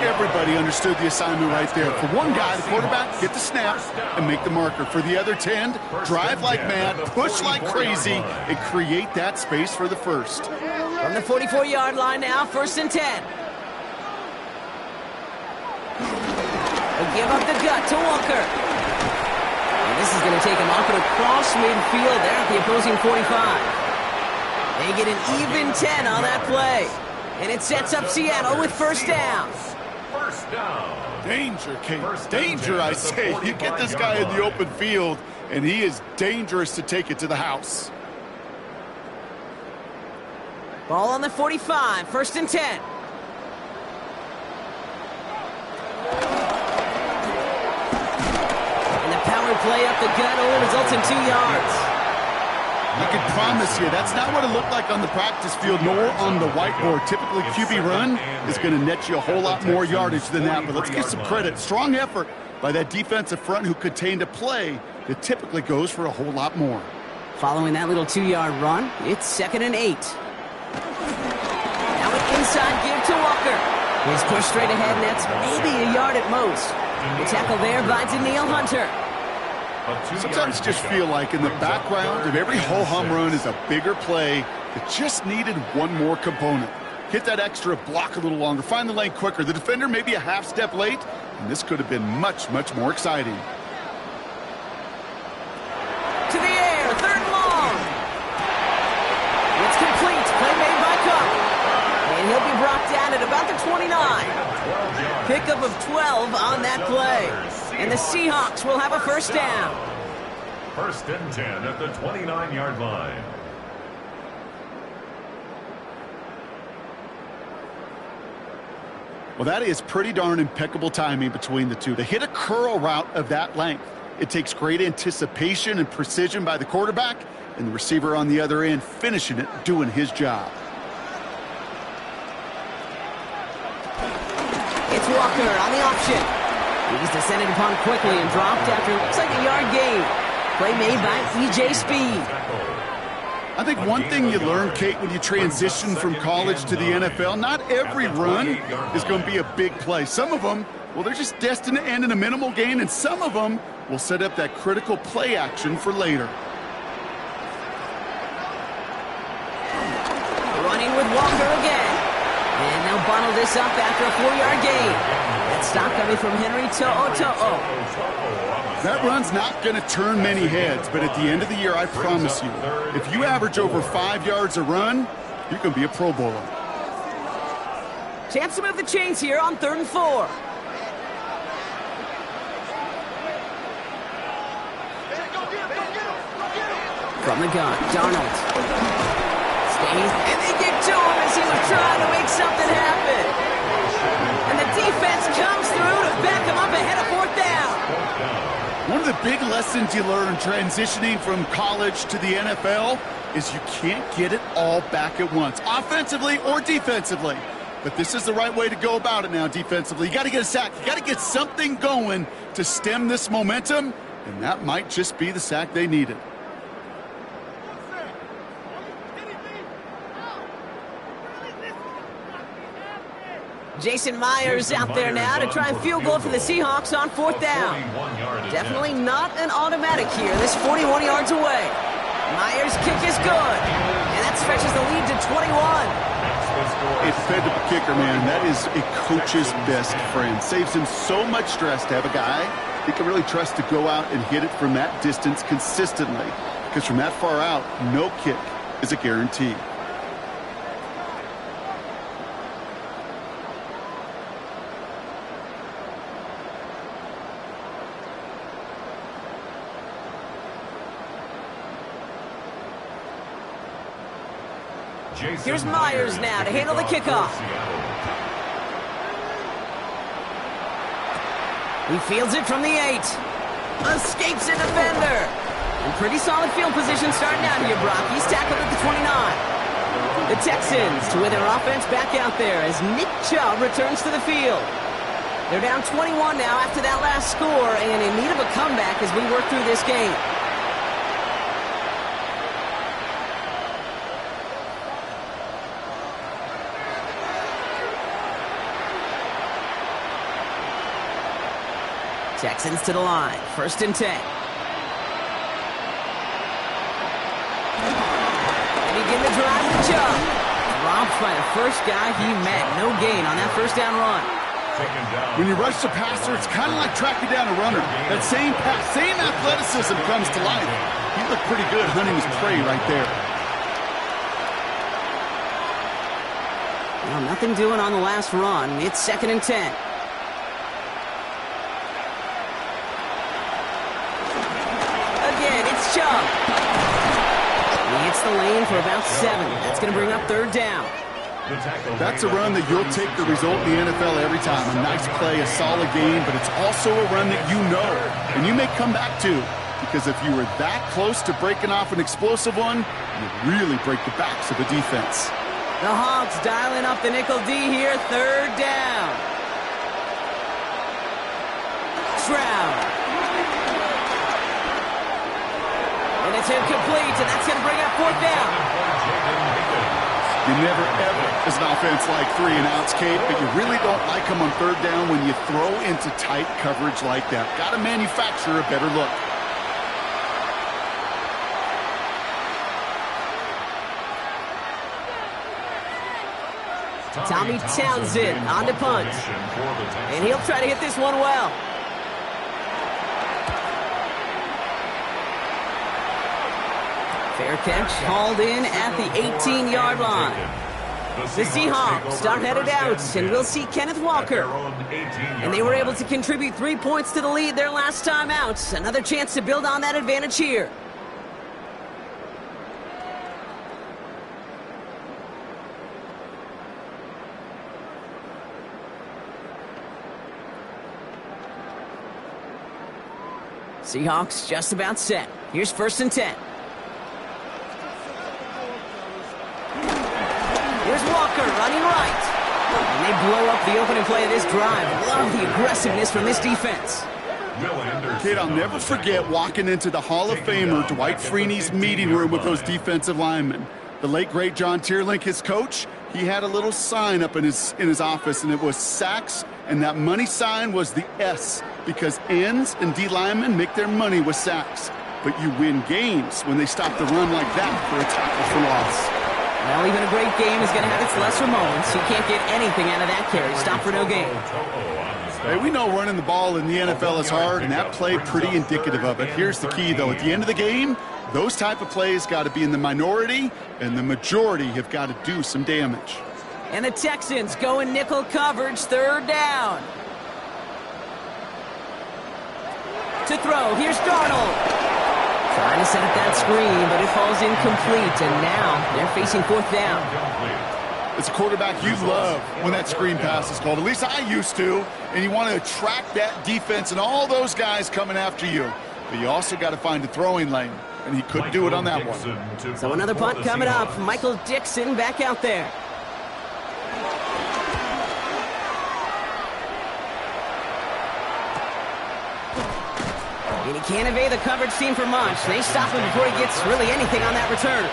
Everybody understood the assignment right there. For one guy, the quarterback, get the snap and make the marker. For the other 10, drive like mad, push like crazy, and create that space for the 1st. From the 44-yard line now, 1st and 10. They give up the gut to Walker. And this is going to take him off and across midfield there at the opposing 45. They get an even 10 on that play. And it sets up Seattle with 1st down. Danger, Kate. Danger, I say. You get this guy in the open field, and he is dangerous to take it to the house. Ball on the 45, 1st and 10. And the power play up the gut only results in 2 yards. I can promise you, that's not what it looked like on the practice field, nor on the whiteboard. Typically, QB run is going to net you a whole lot more yardage than that, but let's give some credit. Strong effort by that defensive front who contained a play that typically goes for a whole lot more. Following that little 2-yard run, it's 2nd and 8. Now an inside give to Walker. He's pushed straight ahead, and that's maybe a yard at most. The tackle there by Danielle Hunter. Sometimes just feel like in the background of every ho-hum run is a bigger play that just needed one more component. Hit that extra block a little longer, find the lane quicker. The defender may be a half step late, and this could have been much, much more exciting. To the air, 3rd and long. It's complete, play made by Cook. And he'll be brought down at about the 29. Pickup of 12 on that play. And the Seahawks will have a 1st down. 1st and 10 at the 29-yard line. Well, that is pretty darn impeccable timing between the two. To hit a curl route of that length, it takes great anticipation and precision by the quarterback, and the receiver on the other end finishing it, doing his job. It's Walker on the option. He's descended upon quickly and dropped after looks like a yard gain. Play made by E.J. Speed. I think one thing you learn, Kate, when you transition from college to the NFL, not every run is going to be a big play. Some of them, well, they're just destined to end in a minimal gain, and some of them will set up that critical play action for later. Running with Walker again. And they'll bottle this up after a 4-yard gain. That stop coming from Henry To'o. That run's not going to turn many heads, but at the end of the year, I promise you, if you average over 5 yards a run, you're going to be a Pro Bowler. Chance to move the chains here on 3rd and 4. From the gun, Darnold. Stays, and they get to him as he was trying to make something happen. And the defense comes through to back him up ahead of 4th down. One of the big lessons you learn transitioning from college to the NFL is you can't get it all back at once, offensively or defensively. But this is the right way to go about it now defensively. You got to get a sack. You got to get something going to stem this momentum, and that might just be the sack they needed. Jason Myers out there now to try and field goal for the Seahawks on 4th down. Definitely not an automatic here. This 41 yards away. Myers' kick is good. And that stretches the lead to 21. A dependable kicker, man. That is a coach's best friend. Saves him so much stress to have a guy he can really trust to go out and hit it from that distance consistently. Because from that far out, no kick is a guarantee. Here's Myers now to handle the kickoff. He fields it from the 8. Escapes a defender. In pretty solid field position starting out here, Brock. He's tackled at the 29. The Texans with their offense back out there as Nick Chubb returns to the field. They're down 21 now after that last score and in need of a comeback as we work through this game. Texans to the line, 1st and 10. They begin the drive with Chubb. Dropped by the first guy he met. No gain on that 1st down run. When you rush the passer, it's kind of like tracking down a runner. That same pass, same athleticism comes to life. He looked pretty good hunting his prey right there. Well, nothing doing on the last run. It's 2nd and 10. Chubb. Gets the lane for about 7. That's going to bring up 3rd down. That's a run that you'll take the result in the NFL every time. A nice play, a solid game, but it's also a run that you know and you may come back to, because if you were that close to breaking off an explosive one, you really break the backs of the defense. The Hawks dialing up the nickel D here, 3rd down. Stroud. And it's incomplete, and that's going to bring up 4th down. You never, ever, as an offense, like 3 and outs, Kate, but you really don't like them on 3rd down when you throw into tight coverage like that. Got to manufacture a better look. Tommy Townsend on the punt. And he'll try to hit this one well. Fair catch, hauled in at the 18-yard line. The Seahawks are headed out, and we'll see Kenneth Walker. And they were able to contribute 3 points to the lead their last time out. Another chance to build on that advantage here. Seahawks just about set. Here's 1st and 10. Here's Walker running right. And they blow up the opening play of this drive. Love the aggressiveness from this defense. Kid, I'll never forget walking into the Hall of Famer Dwight Freeney's meeting room with those defensive linemen. The late, great John Tierlink, his coach, he had a little sign up in his office, and it was sacks, and that money sign was the S, because ends and D linemen make their money with sacks. But you win games when they stop the run like that for a tackle for loss. Well, even a great game is going to have its lesser moments. You can't get anything out of that carry. Stop for no gain. Hey, we know running the ball in the NFL is hard, and that play pretty indicative of it. Here's the key, though. At the end of the game, those type of plays got to be in the minority, and the majority have got to do some damage. And the Texans go in nickel coverage, 3rd down. To throw, here's Darnold. Trying to set up that screen, but it falls incomplete, and now they're facing 4th down. It's a quarterback you love when that screen pass is called. At least I used to. And you want to attract that defense and all those guys coming after you. But you also got to find a throwing lane, and he couldn't do it on that one. So another punt coming up. Michael Dixon back out there. And he can't evade the coverage team for much. They stop him before he gets really anything on that return.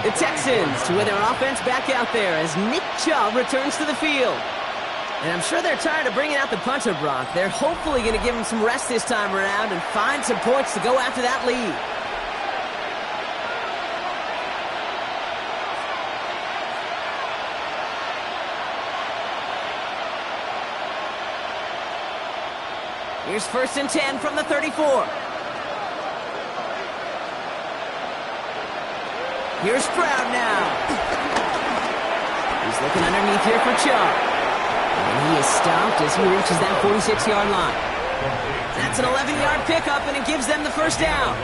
The Texans with their offense back out there as Nick Chubb returns to the field. And I'm sure they're tired of bringing out the punter, Brock. They're hopefully going to give him some rest this time around and find some points to go after that lead. Here's 1st and 10 from the 34. Here's Stroud now. He's looking underneath here for Chubb. And he is stopped as he reaches that 46-yard line. That's an 11-yard pickup, and it gives them the 1st down.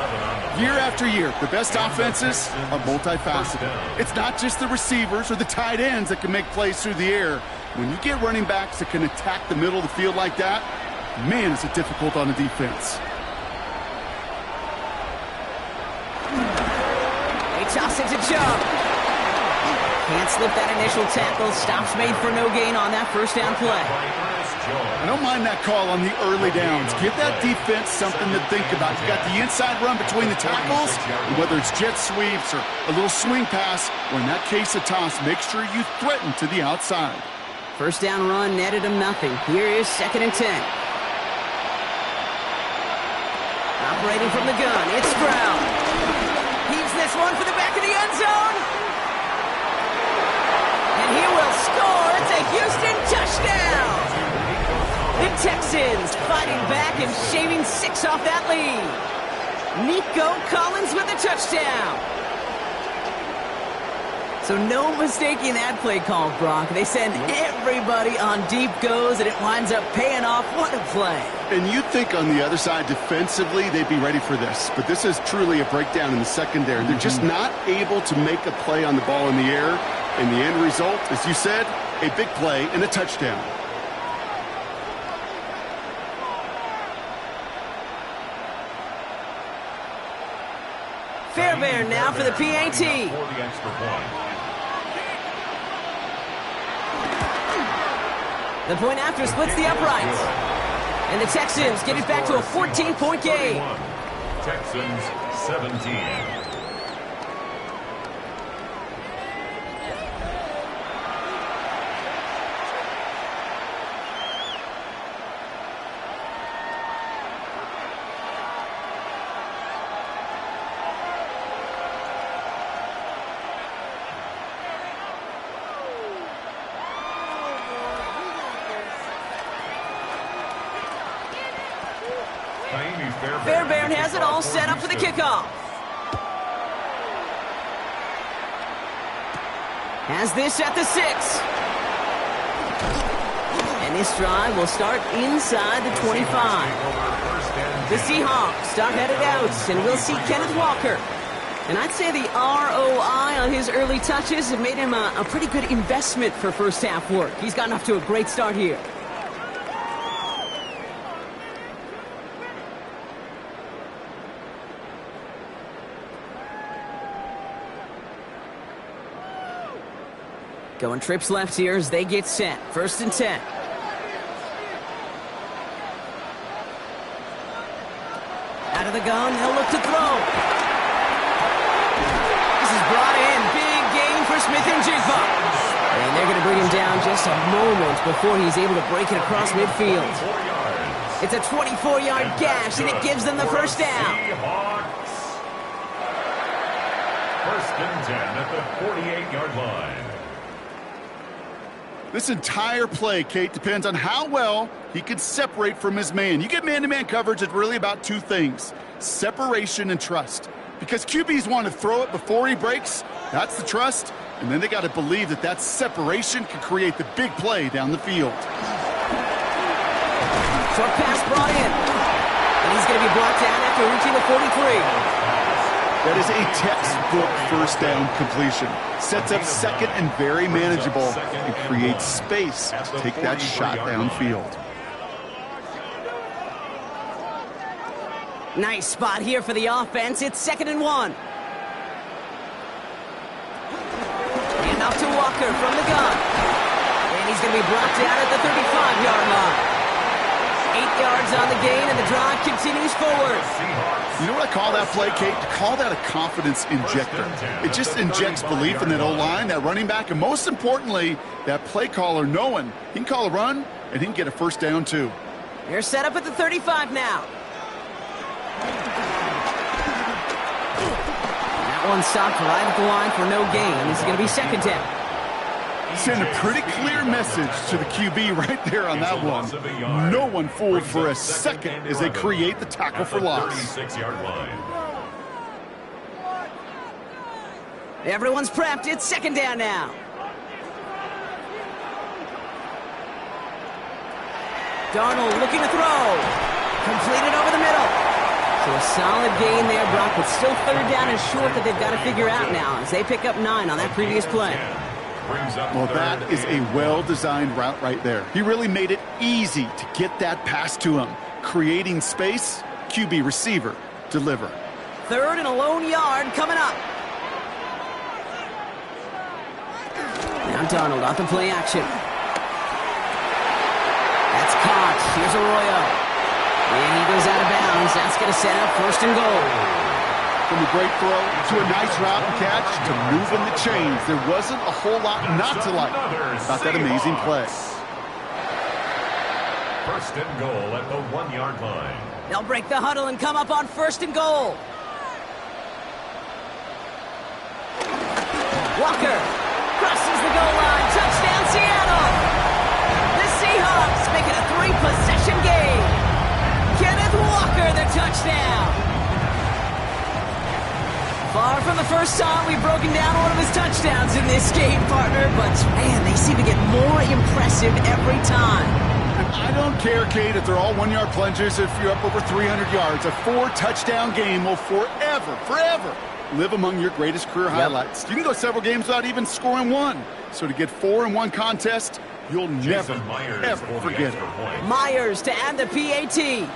Year after year, the best offenses are multifaceted. It's not just the receivers or the tight ends that can make plays through the air. When you get running backs that can attack the middle of the field like that, man, is it difficult on the defense. They toss it to Chubb. Can't slip that initial tackle. Stops made for no gain on that 1st down play. I don't mind that call on the early downs. Give that defense something to think about. You got the inside run between the tackles, and whether it's jet sweeps or a little swing pass, or in that case a toss, make sure you threaten to the outside. 1st down run netted him nothing. Here is 2nd and 10. Operating from the gun, it's Stroud. Heaves this one for the back of the end zone. And he will score. It's a Houston touchdown. The Texans fighting back and shaving 6 off that lead. Nico Collins with a touchdown. So no mistaking that play call, Brock. They send everybody on deep goes, and it winds up paying off. What a play. And you'd think on the other side defensively they'd be ready for this. But this is truly a breakdown in the secondary. They're just not able to make a play on the ball in the air. And the end result, as you said, a big play and a touchdown. Fairbairn now for the PAT. For the extra point. The point after splits the uprights. And the Texans get it back to a 14-point game. Texans 17. Fairbairn has it all set up for the kickoff. Has this at the 6. And this drive will start inside the 25. The Seahawks start headed out, and we'll see Kenneth Walker. And I'd say the ROI on his early touches have made him a pretty good investment for first half work. He's gotten off to a great start here. Going trips left here as they get set. 1st and 10. Out of the gun, he'll look to throw. This is brought in. Big gain for Smith and Jigba. And they're going to bring him down just a moment before he's able to break it across midfield. It's a 24-yard gash, and it gives them the first down. First and 10 at the 48-yard line. This entire play, Kate, depends on how well he can separate from his man. You get man-to-man coverage, it's really about two things, separation and trust. Because QBs want to throw it before he breaks, that's the trust, and then they got to believe that that separation can create the big play down the field. Short pass brought in, and he's going to be brought down after reaching the 43. That is a textbook first down completion. Sets up second and very manageable and creates space to take that shot downfield. Nice spot here for the offense. It's 2nd and 1. And off to Walker from the gun. And he's going to be brought down at the 35-yard line. 8 yards on the gain, and the drive continues forward. You know what I call that play, Kate? To call that a confidence injector. It just injects belief in that O-line, that running back, and most importantly, that play caller knowing he can call a run and he can get a first down too. They're set up at the 35 now. That one stopped right at the line for no gain. This is going to be 2nd down. Send a pretty clear message to the QB right there on that one. No one fooled for a second as they create the tackle for loss. Everyone's prepped. It's 2nd down now. Darnold looking to throw. Completed over the middle. So a solid gain there, Brock, but still 3rd down and short that they've got to figure out now as they pick up 9 on that previous play. Well, that is a well-designed route right there. He really made it easy to get that pass to him. Creating space, QB receiver, deliver. 3rd and a lone yard coming up. Now Darnold off the play action. That's caught. Here's Arroyo. And he goes out of bounds. That's going to set up 1st and goal. From a great throw to a nice route and catch to moving the chains. There wasn't a whole lot not to like about that amazing play. 1st and goal at the 1-yard line. They'll break the huddle and come up on 1st and goal. Walker crosses the goal line. Touchdown, Seattle. The Seahawks make it a 3-possession game. Kenneth Walker, the touchdown. Oh, from the first time, we've broken down one of his touchdowns in this game, partner. But, man, they seem to get more impressive every time. I don't care, Kate, if they're all one-yard plunges, if you're up over 300 yards. A 4-touchdown game will forever live among your greatest career highlights. You can go several games without even scoring one. So to get 4 in one contest, you'll never, ever forget it. Myers to add the PAT.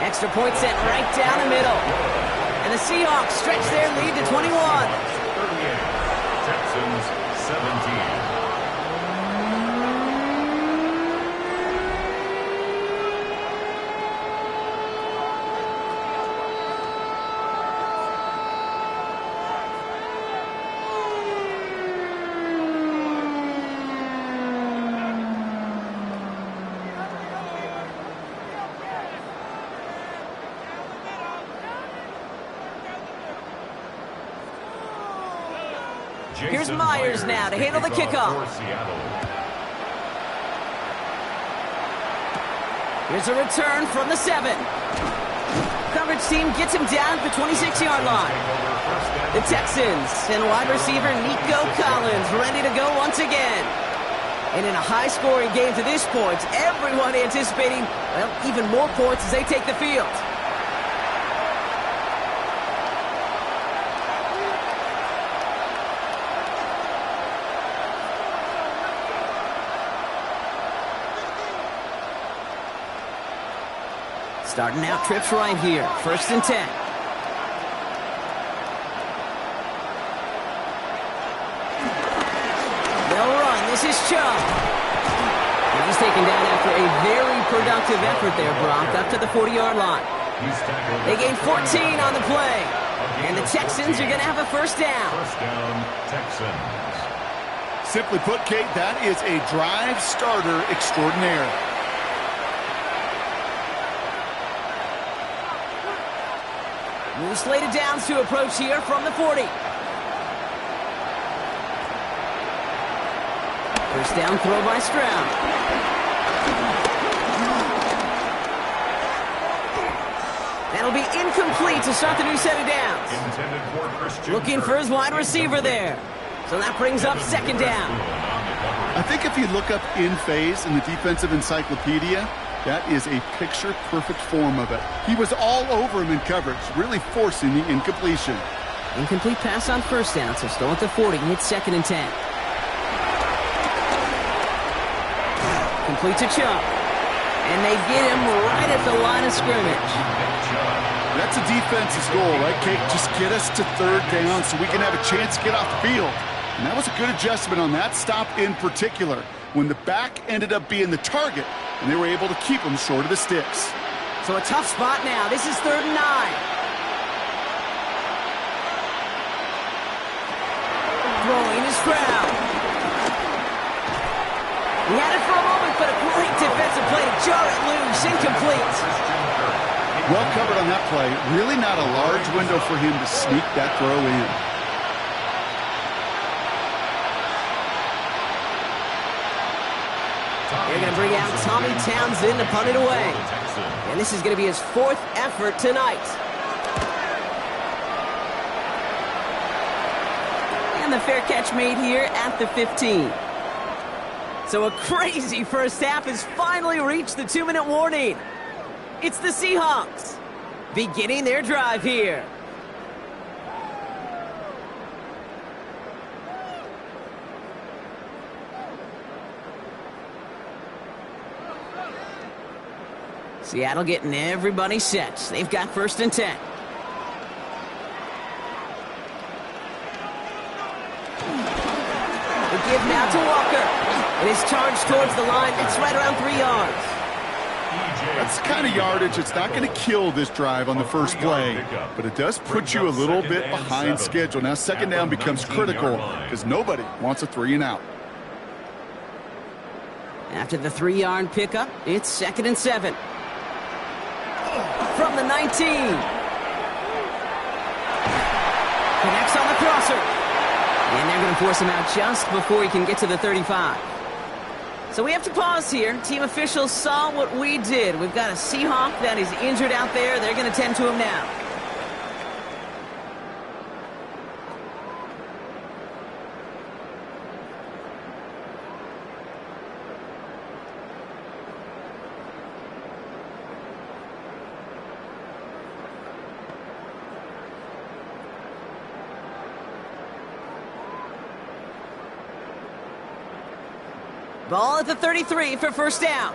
Extra point sent right down the middle. And the Seahawks stretch their lead to 21. 38. Texans 17. Here's Myers now to handle the kickoff. Here's a return from the 7. Coverage team gets him down at the 26-yard line. The Texans and wide receiver Nico Collins ready to go once again. And in a high-scoring game to this point, everyone anticipating, well, even more points as they take the field. Starting out trips right here. 1st and 10. They'll run. This is Chubb. And he's taken down after a very productive effort there, Brock, up to the 40-yard line. They gain 14 on the play. And the Texans are going to have a 1st down. 1st down, Texans. Simply put, Kate, that is a drive starter extraordinaire. New slated downs to approach here from the 40. 1st down throw by Stroud. That'll be incomplete to start the new set of downs. Looking for his wide receiver there. So that brings up 2nd down. I think if you look up in phase in the defensive encyclopedia, that is a picture-perfect form of it. He was all over him in coverage, really forcing the incompletion. Incomplete pass on 1st down, so still at the 40. Hits 2nd and 10. Complete to Chubb. And they get him right at the line of scrimmage. That's a defense's goal, right, Kate? Just get us to 3rd down so we can have a chance to get off the field. And that was a good adjustment on that stop in particular, when the back ended up being the target, and they were able to keep him short of the sticks. So a tough spot now. This is 3rd and 9. Throwing is Stroud. He had it for a moment, but a great defensive play to jar it loose. Incomplete. Well covered on that play. Really not a large window for him to sneak that throw in. They're going to bring out Tommy Townsend to punt it away. And this is going to be his 4th effort tonight. And the fair catch made here at the 15. So a crazy first half has finally reached the 2-minute warning. It's the Seahawks beginning their drive here. Seattle getting everybody set. They've got 1st and 10. The give now to Walker. And his charge towards the line. It's right around 3 yards. That's the kind of yardage it's not going to kill this drive on the first play, but it does put you a little bit behind schedule. Now 2nd down becomes critical because nobody wants a 3 and out. After the 3-yard pickup, it's 2nd and 7. From the 19. Connects on the crosser. And they're going to force him out just before he can get to the 35. So we have to pause here. Team officials saw what we did. We've got a Seahawk that is injured out there. They're going to tend to him now. Ball at the 33 for first down.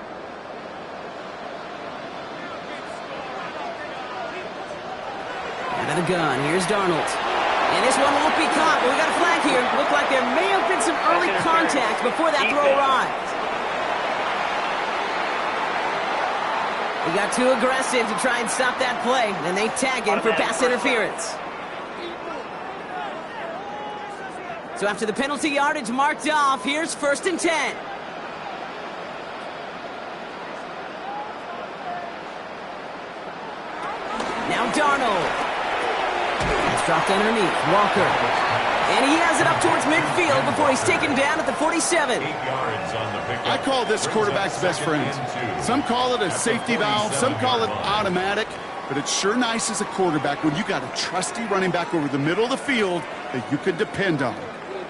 Out of the gun, here's Darnold. And this one won't be caught, but we got a flag here. Looked like there may have been some early contact before that throw arrived. He got too aggressive to try and stop that play, and they tag him for pass interference. So after the penalty yardage marked off, here's 1st and 10. Now Darnold. It's dropped underneath. Walker. And he has it up towards midfield before he's taken down at the 47. 8 yards on the pickup. I call this quarterback's best friend. Some call it a safety valve, some call it automatic, but it's sure nice as a quarterback when you got a trusty running back over the middle of the field that you can depend on.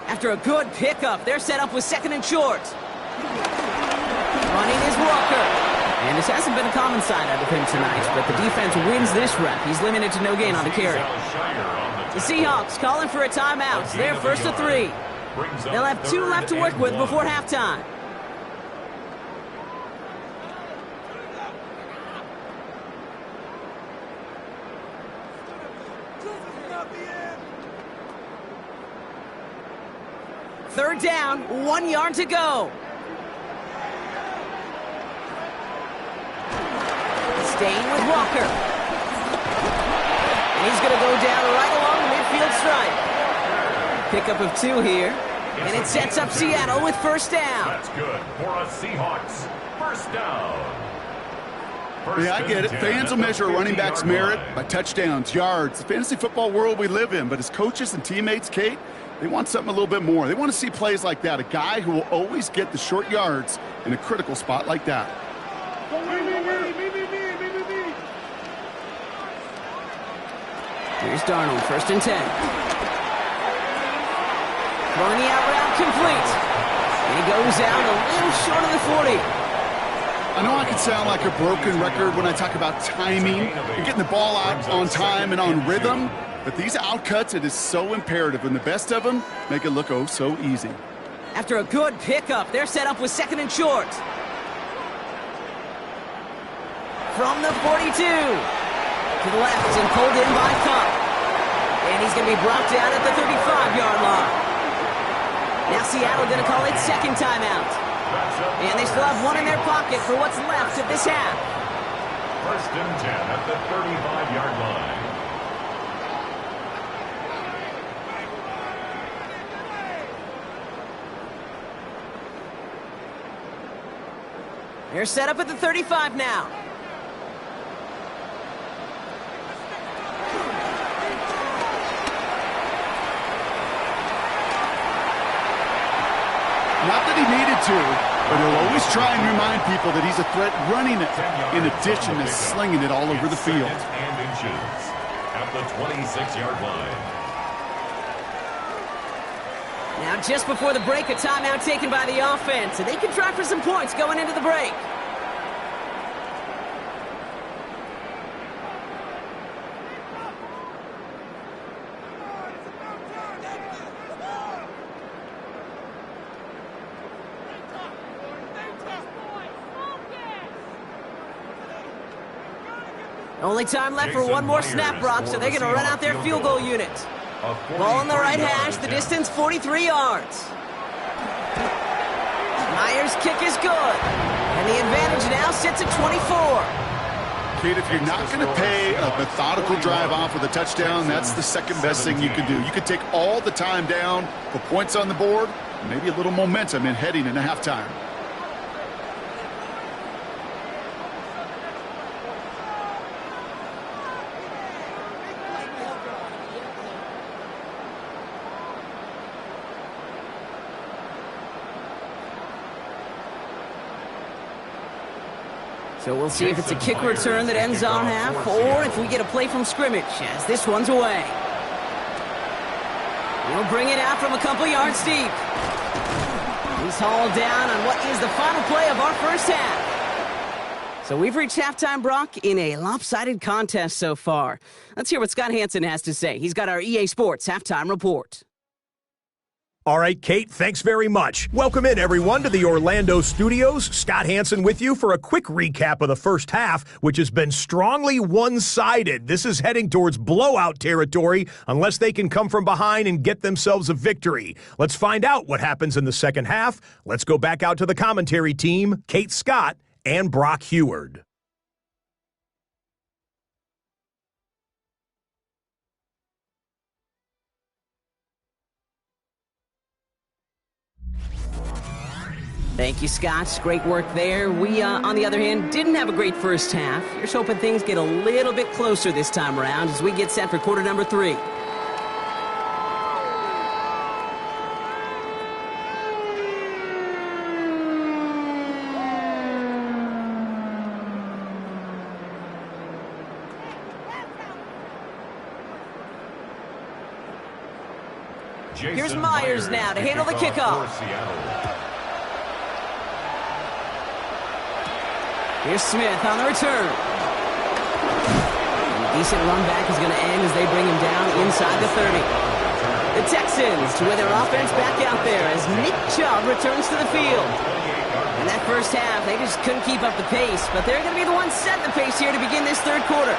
After a good pickup, they're set up with 2nd and short. Running is Walker. And this hasn't been a common side out of him tonight, but the defense wins this rep. He's limited to no gain on the carry. The Seahawks calling for a timeout. They're 1st and 3. They'll have 2 left to work with before halftime. Third down, 1 yard to go. Staying with Walker. And he's going to go down right along the midfield stripe. Pickup of 2 here. And it sets up Seattle with first down. That's good for a Seahawks. First down. Yeah, I get it. Fans will measure a running back's merit by touchdowns, yards, the fantasy football world we live in. But as coaches and teammates, Kate, they want something a little bit more. They want to see plays like that. A guy who will always get the short yards in a critical spot like that. Here's Darnold, 1st and 10. Throwing the out route complete. And he goes out a little short of the 40. I know I can sound like a broken record when I talk about timing and getting the ball out on time and on rhythm, but these outcuts, it is so imperative, and the best of them make it look oh so easy. After a good pickup, they're set up with 2nd and short. From the 42. To the left and pulled in by Cup. And he's going to be brought down at the 35-yard line. Now Seattle going to call it 2nd timeout. And they still have 1 in their pocket for what's left of this half. 1st and 10 at the 35-yard line. They're set up at the 35 now. Not that he needed to, but he'll always try and remind people that he's a threat running it, in addition to slinging it all over the field. And inches at the 26-yard line. Now just before the break, a timeout taken by the offense, and they can try for some points going into the break. Only time left for one more snap, Brock, so they're going to run out their field goal unit. Ball on the right hash, the distance 43 yards. Myers' kick is good, and the advantage now sits at 24. Kate, if you're not going to pay a methodical drive off with a touchdown, that's the second best thing you can do. You can take all the time down, put points on the board, maybe a little momentum in heading into halftime. So we'll see if it's a kick return that ends on half, or if we get a play from scrimmage, as this one's away. He'll bring it out from a couple yards deep. He's hauled down on what is the final play of our first half. So we've reached halftime, Brock, in a lopsided contest so far. Let's hear what Scott Hansen has to say. He's got our EA Sports halftime report. All right, Kate, thanks very much. Welcome in, everyone, to the Orlando studios. Scott Hansen with you for a quick recap of the first half, which has been strongly one-sided. This is heading towards blowout territory unless they can come from behind and get themselves a victory. Let's find out what happens in the second half. Let's go back out to the commentary team, Kate Scott and Brock Heward. Thank you, Scott. Great work there. We, on the other hand, didn't have a great first half. Here's hoping things get a little bit closer this time around as we get set for quarter number 3. Here's Myers now to handle the kickoff. Here's Smith on the return. And a decent run back is going to end as they bring him down inside the 30. The Texans with their offense back out there as Nick Chubb returns to the field. In that first half, they just couldn't keep up the pace, but they're going to be the ones setting the pace here to begin this third quarter.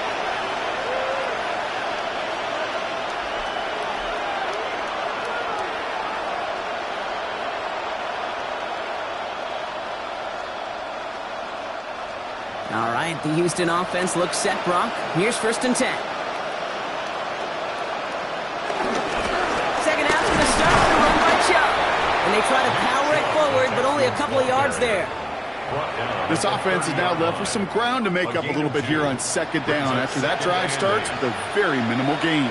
All right, the Houston offense looks set, Brock. Here's 1st and 10. Second half's going to start with a run by Chubb. And they try to power it forward, but only a couple of yards there. This offense is now left with some ground to make up a little bit here on second down after that drive starts with a very minimal gain.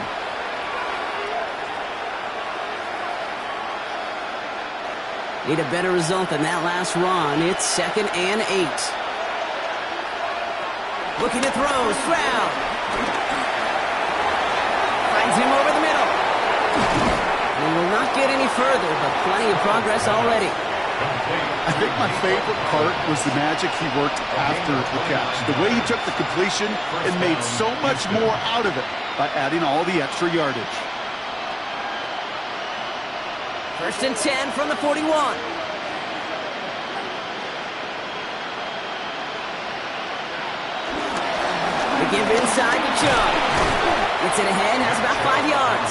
Need a better result than that last run. It's 2nd and 8. Looking to throw, Stroud. Finds him over the middle. He will not get any further, but plenty of progress already. I think my favorite part was the magic he worked after the catch. The way he took the completion and made so much more out of it by adding all the extra yardage. 1st and 10 from the 41. Give inside to Chubb. Gets it ahead, has about 5 yards.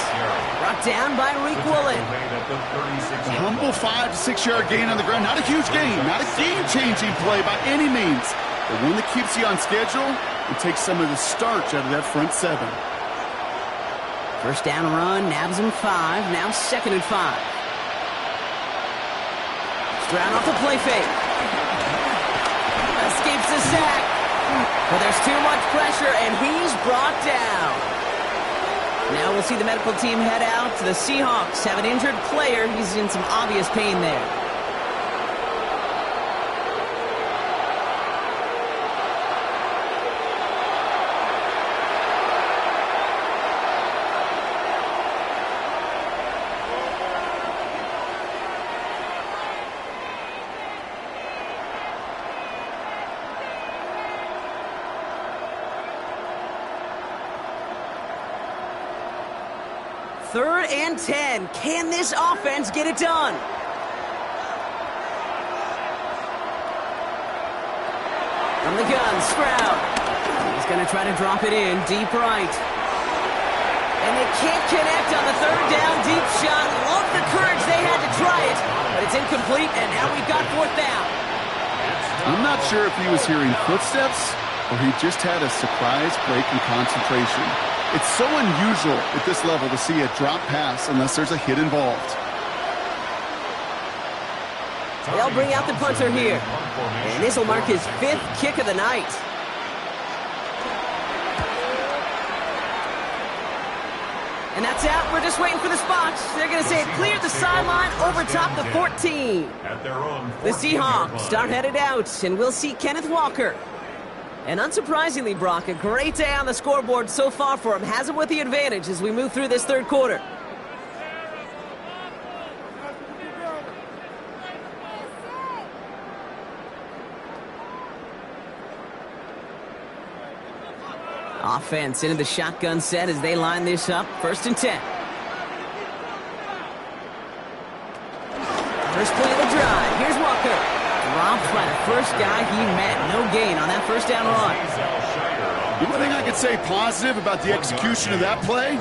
Brought down by Reek Woolen. A humble 5 to 6 yard gain on the ground. Not a huge gain, not a game-changing play by any means, but one that keeps you on schedule and takes some of the starch out of that front 7. First down run, nabs him 5, now 2nd and 5. Stroud off the play fake. Escapes the sack. But there's too much pressure, and he's brought down. Now we'll see the medical team head out. The Seahawks have an injured player. He's in some obvious pain there. Third and 10. Can this offense get it done? From the gun, Stroud. He's going to try to drop it in deep right. And they can't connect on the 3rd down deep shot. Love the courage they had to try it, but it's incomplete, and now we've got 4th down. I'm not sure if he was hearing footsteps or he just had a surprise break in concentration. It's so unusual at this level to see a drop pass unless there's a hit involved. They'll bring out the punter here. And this will mark his 5th kick of the night. And that's out. We're just waiting for the spots. They're going to say it cleared the sideline over top the 14. The Seahawks start headed out, and we'll see Kenneth Walker. And unsurprisingly, Brock, a great day on the scoreboard so far for him. Has him with the advantage as we move through this third quarter. Offense into the shotgun set as they line this up. 1st and 10. First play of the drive. Here's Walker. Dropped by the first guy he met. No gain on that first down run. The only thing I could say positive about the execution of that play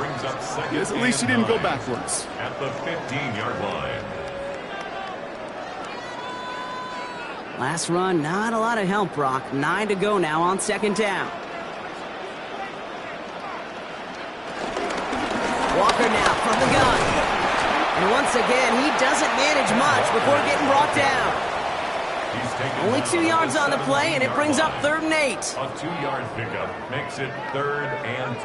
is at least he didn't go backwards. At the 15-yard line. Last run, not a lot of help, Brock. 9 to go now on 2nd down. Walker now from the gun. And once again, he doesn't manage much before getting brought down. Only 2 yards on the play, and it brings up 3rd and 8. A 2-yard pickup makes it 3rd and 8.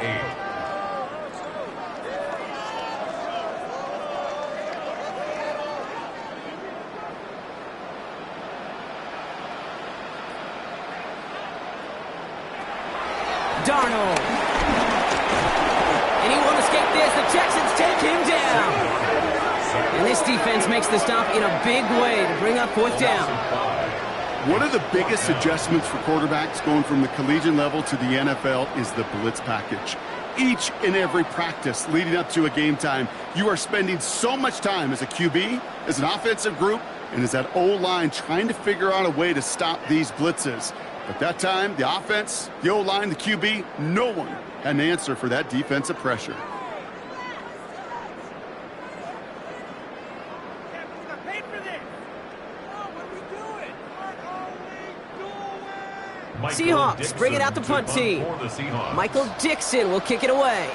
Darnold. And he won't escape this. The Texans take him down. And this defense makes the stop in a big way to bring up 4th down. One of the biggest adjustments for quarterbacks going from the collegiate level to the NFL is the blitz package. Each and every practice leading up to a game time, you are spending so much time as a QB, as an offensive group, and as that O-line trying to figure out a way to stop these blitzes. But that time, the offense, the O-line, the QB, no one had an answer for that defensive pressure. Seahawks bring it out the punt team. Michael Dixon will kick it away.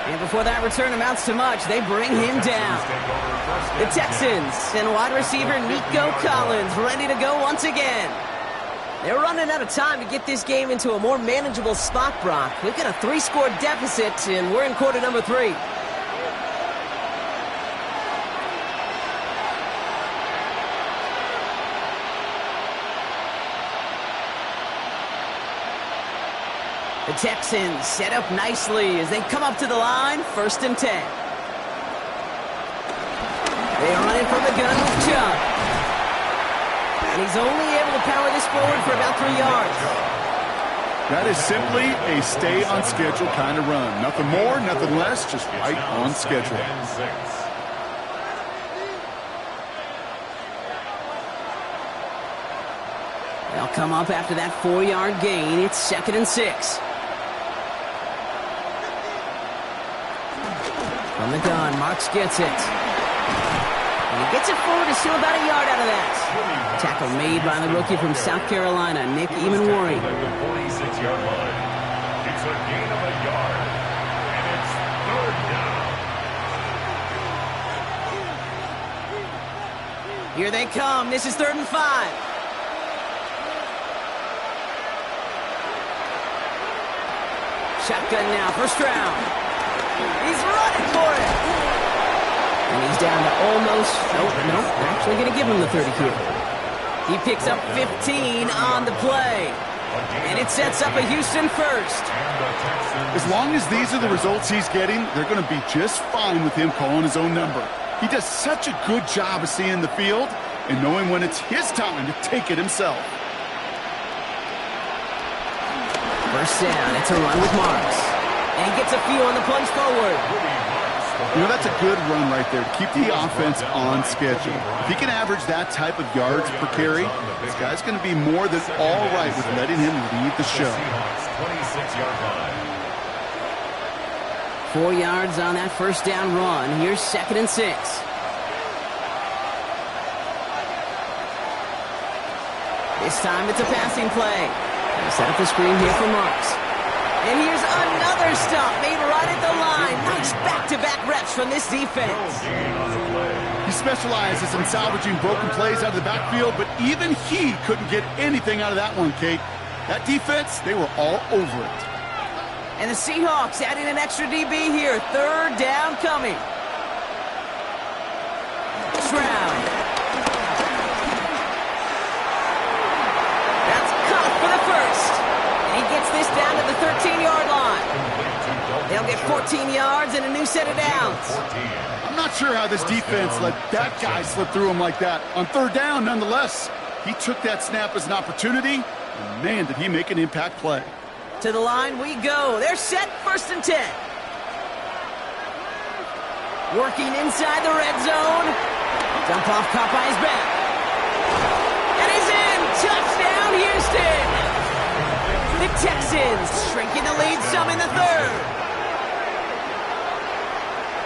And before that return amounts to much, they bring him down. The Texans and wide receiver Nico Collins ready to go once again. They're running out of time to get this game into a more manageable spot, Brock. We've got a 3-score deficit, and we're in quarter number 3. The Texans set up nicely as they come up to the line, 1st and 10. They are running from the gun with Chubb. And he's only able to power this forward for about 3 yards. That is simply a stay-on-schedule kind of run. Nothing more, nothing less, just right on schedule. They'll come up after that 4-yard gain. It's 2nd and 6. From the gun, Marks gets it. And he gets it forward to steal about a yard out of that. Tackle made by the rookie from South Carolina, Nick Emanwari. It's a gain of a yard, and it's 3rd down. Here they come. This is 3rd and 5. Shotgun now, 1st round. He's running for it. And he's down to almost, nope, actually going to give him the 30 here. He picks up 15 on the play. And it sets up a Houston first. As long as these are the results he's getting, they're going to be just fine with him calling his own number. He does such a good job of seeing the field and knowing when it's his time to take it himself. 1st down, it's a run with Marks. And he gets a few on the plunge forward. You know, that's a good run right there to keep the offense on schedule. If he can average that type of yards per carry, this guy's going to be more than all right with letting him lead the show. 4 yards on that 1st down run. Here's 2nd and 6. This time it's a passing play. Set up the screen here for Marks. And here's another stop made right at the line. Nice back-to-back reps from this defense. He specializes in salvaging broken plays out of the backfield, but even he couldn't get anything out of that one, Kate. That defense, they were all over it. And the Seahawks adding an extra DB here. 3rd down coming. and a new set of downs. I'm not sure how this defense let that guy slip through him like that. On third down, nonetheless, he took that snap as an opportunity, and man, did he make an impact play. To the line we go. They're set, 1st and 10. Working inside the red zone. Dump off, caught by his back. And he's in! Touchdown, Houston! The Texans shrinking the lead some in the 3rd.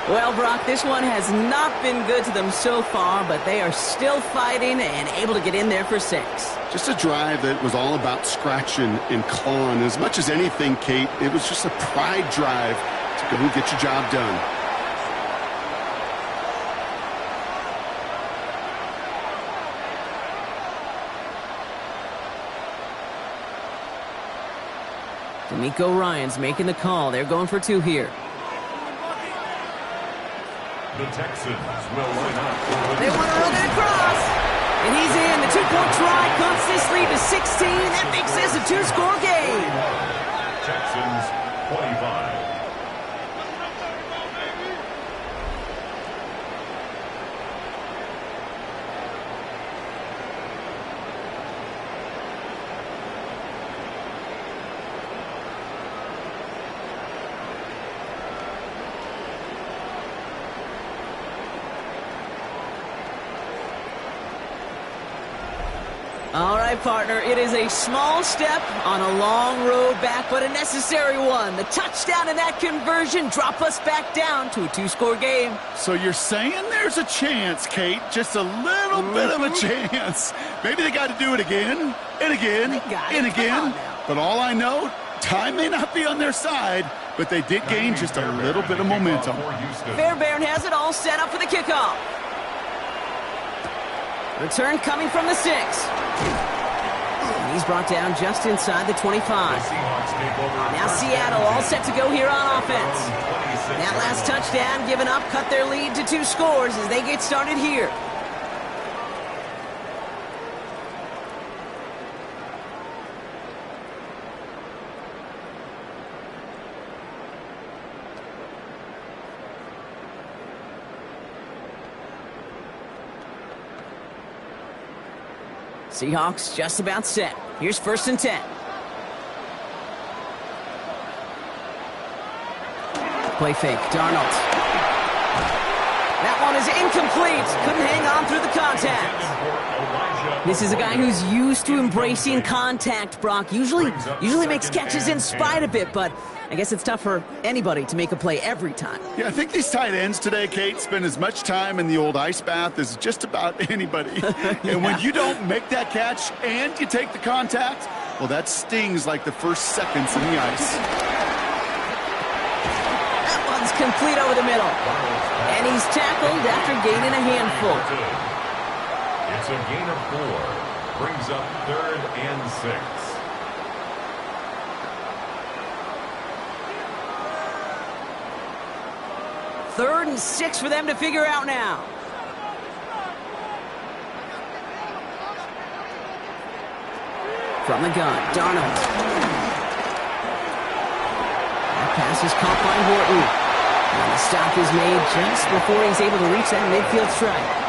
Well, Brock, this one has not been good to them so far, but they are still fighting and able to get in there for 6. Just a drive that was all about scratching and clawing. As much as anything, Kate, it was just a pride drive to go and get your job done. D'Amico Ryans making the call. They're going for 2 here. The Texans will line up for the... They want to run it across. And he's in. The 2-point try cuts this lead to 16. That makes this a 2-score game. Texans 25. All right, partner, it is a small step on a long road back, but a necessary one. The touchdown and that conversion drop us back down to a 2-score game. So you're saying there's a chance, Kate, just a little bit of a chance. Maybe they got to do it again, and again, and again. But all I know, time may not be on their side, but they did gain just a little bit of momentum. Fairbairn has it all set up for the kickoff. Return coming from the 6. And he's brought down just inside the 25. Now Seattle all set to go here on offense. That last touchdown given up cut their lead to 2 scores as they get started here. Seahawks just about set. Here's 1st and 10. Play fake. Darnold. That one is incomplete. Couldn't hang on through the contact. This is a guy who's used to embracing contact, Brock. Usually makes catches in spite of it, but I guess it's tough for anybody to make a play every time. Yeah, I think these tight ends today, Kate, spend as much time in the old ice bath as just about anybody. And when you don't make that catch and you take the contact, well, that stings like the first seconds in the ice. That one's complete over the middle. And he's tackled after gaining a handful. It's a gain of 4. Brings up 3rd and 6. Third and 6 for them to figure out now. From the gun, Darnold. That pass is caught by Horton. And the stop is made just before he's able to reach that midfield strike.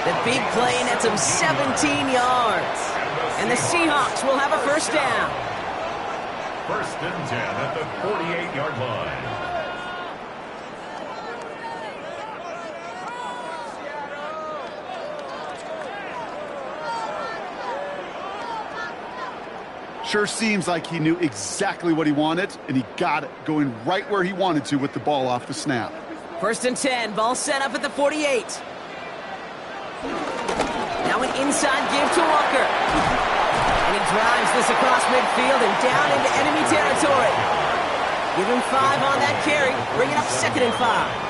The big play nets him 17 yards. And the Seahawks will have a 1st down. 1st and 10 at the 48-yard line. Sure seems like he knew exactly what he wanted, and he got it, going right where he wanted to with the ball off the snap. 1st and 10, ball set up at the 48. Now an inside give to Walker. And he drives this across midfield and down into enemy territory. Give him 5 on that carry, bring it up 2nd and 5.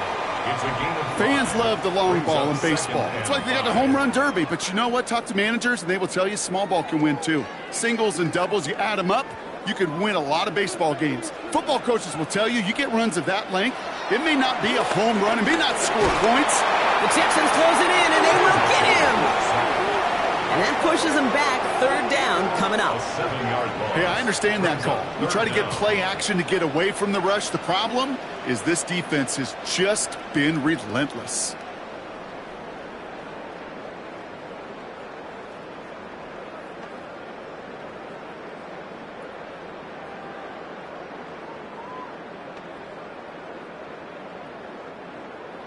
Fans love the long ball in baseball. It's like they got the home run derby, but you know what? Talk to managers, and they will tell you small ball can win too. Singles and doubles, you add them up, you could win a lot of baseball games. Football coaches will tell you get runs of that length. It may not be a home run, it may not score points. The Texans close it in, and they will get him. And that pushes them back. Third down coming up. Hey, I understand that call. You try to get play action to get away from the rush. The problem is this defense has just been relentless.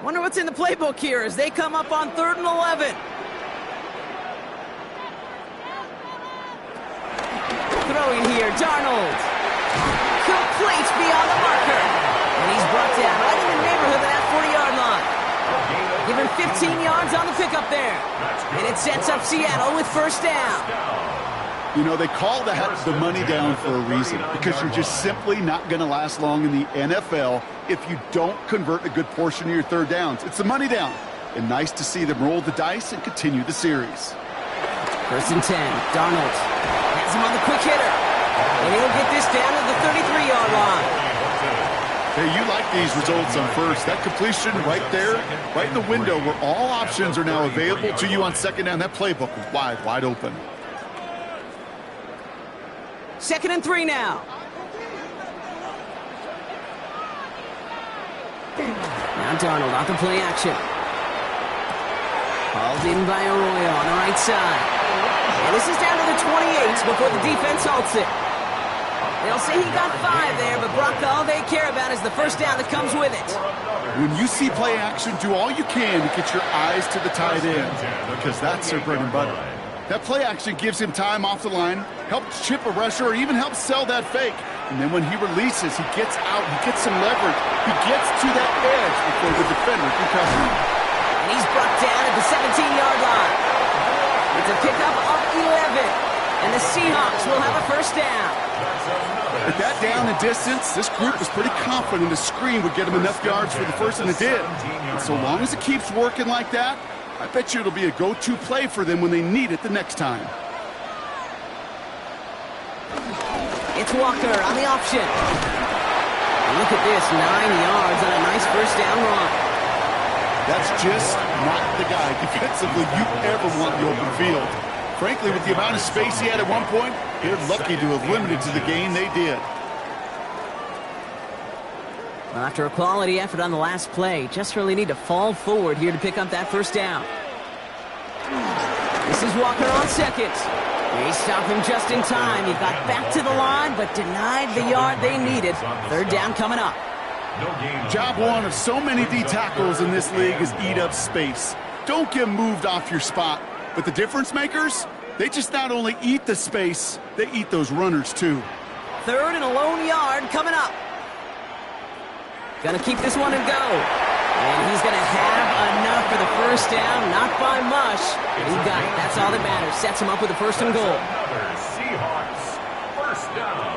Wonder what's in the playbook here as they come up on 3rd and 11. Throwing here, Darnold. Complete beyond the marker. And he's brought down right in the neighborhood of that 40-yard line. Give him 15 yards on the pickup there. And it sets up Seattle with first down. You know, they call that the money down for a reason, because you're just simply not going to last long in the NFL if you don't convert a good portion of your third downs. It's the money down. And nice to see them roll the dice and continue the series. 1st and 10, Darnold has him on the quick hitter. And he'll get this down to the 33-yard line. Hey, you like these results on first. That completion right there, right in the window where all options are now available to you on 2nd down. That playbook was wide open. 2nd and 3 now. Now Darnold off the play action. Hauled in by Arroyo on the right side. And this is down to the 28 before the defense halts it. They'll say he got 5 there, but Brock, all they care about is the first down that comes with it. When you see play action, do all you can to get your eyes to the tight end, because that's their bread and butter. That play action gives him time off the line, helps chip a rusher, or even helps sell that fake. And then when he releases, he gets out, he gets some leverage. He gets to that edge before the defender can cover him. And he's brought down at the 17-yard line. It's a pickup of 11. And the Seahawks will have a first down. At that down and distance, this group was pretty confident the screen would get him enough yards for the first, and it did. And so long as it keeps working like that, I bet you it'll be a go-to play for them when they need it the next time. It's Walker on the option. And look at this, 9 yards on a nice first down run. That's just not the guy defensively you ever want in the open field. Frankly, with the amount of space he had at one point, they're lucky to have limited to the gain they did. Well, after a quality effort on the last play, just really need to fall forward here to pick up that first down. This is Walker on 2nd. They stop him just in time. He got back to the line, but denied the yard they needed. Third down coming up. Job one of so many D tackles in this league is eat up space. Don't get moved off your spot. But the difference makers, they just not only eat the space, they eat those runners too. 3rd and a lone yard coming up. Gonna keep this one and go. And he's gonna have enough for the first down, not by much. He got it. That's all that matters. Sets him up with a 1st and goal. Seahawks, first down.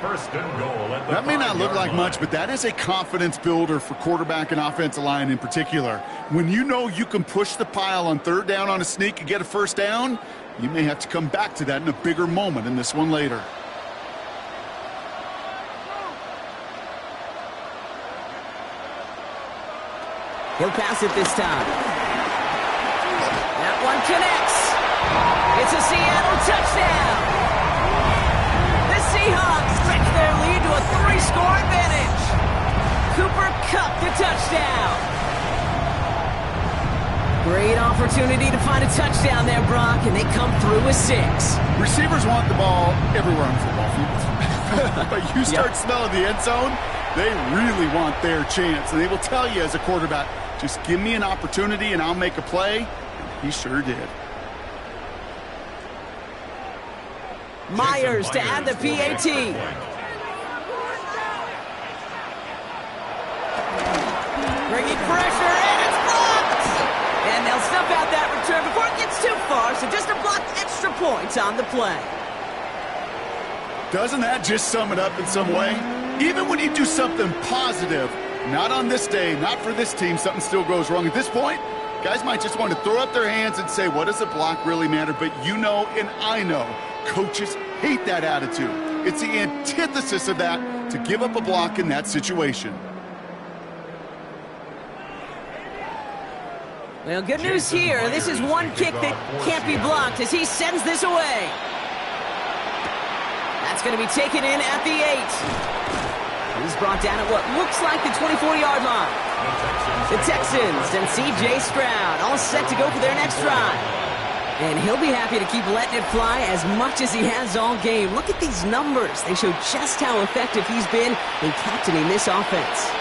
1st and goal at the That may not look like much, but that is a confidence builder for quarterback and offensive line in particular. When you know you can push the pile on 3rd down on a sneak and get a first down, you may have to come back to that in a bigger moment in this one later. He'll pass it this time. That one connects. It's a Seattle touchdown. The Seahawks stretch their lead to a 3-score advantage. Cooper Kupp the touchdown. Great opportunity to find a touchdown there, Brock, and they come through with 6. Receivers want the ball everywhere on the football field. But you start smelling the end zone, they really want their chance. And they will tell you as a quarterback, just give me an opportunity and I'll make a play. And he sure did. Myers to add the PAT. Bringing pressure, and it's blocked! And they'll snuff out that return before it gets too far, so just a blocked extra points on the play. Doesn't that just sum it up in some way? Even when you do something positive, not on this day, not for this team, something still goes wrong. At this point, guys might just want to throw up their hands and say, what does a block really matter? But you know and I know, coaches hate that attitude. It's the antithesis of that, to give up a block in that situation. Well, good news here. This is one kick that can't be blocked as he sends this away. That's going to be taken in at the 8. He's brought down at what looks like the 24-yard line. The Texans and C.J. Stroud all set to go for their next drive. And he'll be happy to keep letting it fly as much as he has all game. Look at these numbers. They show just how effective he's been in captaining this offense.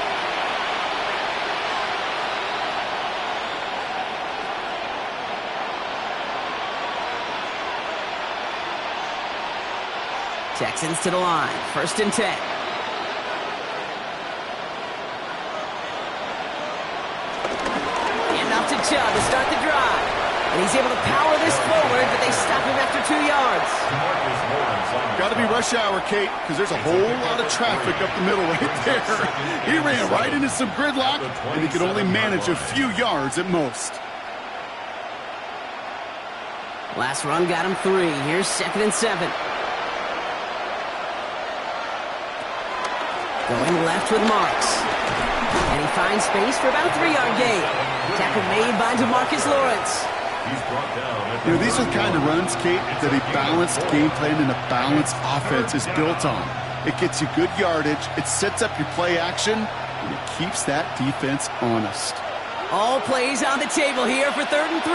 Texans to the line. 1st and 10. And off to Chubb to start the drive. And he's able to power this forward, but they stop him after 2 yards. Got to be rush hour, Kate, because there's a whole lot of traffic up the middle right there. He ran right into some gridlock, and he could only manage a few yards at most. Last run got him 3. Here's 2nd and 7. Going left with Marks. And he finds space for about a 3-yard gain. Tackle made by DeMarcus Lawrence. You know, these are the kind of runs, Kate, that a balanced game plan and a balanced offense is built on. It gets you good yardage, it sets up your play action, and it keeps that defense honest. All plays on the table here for 3rd and 3.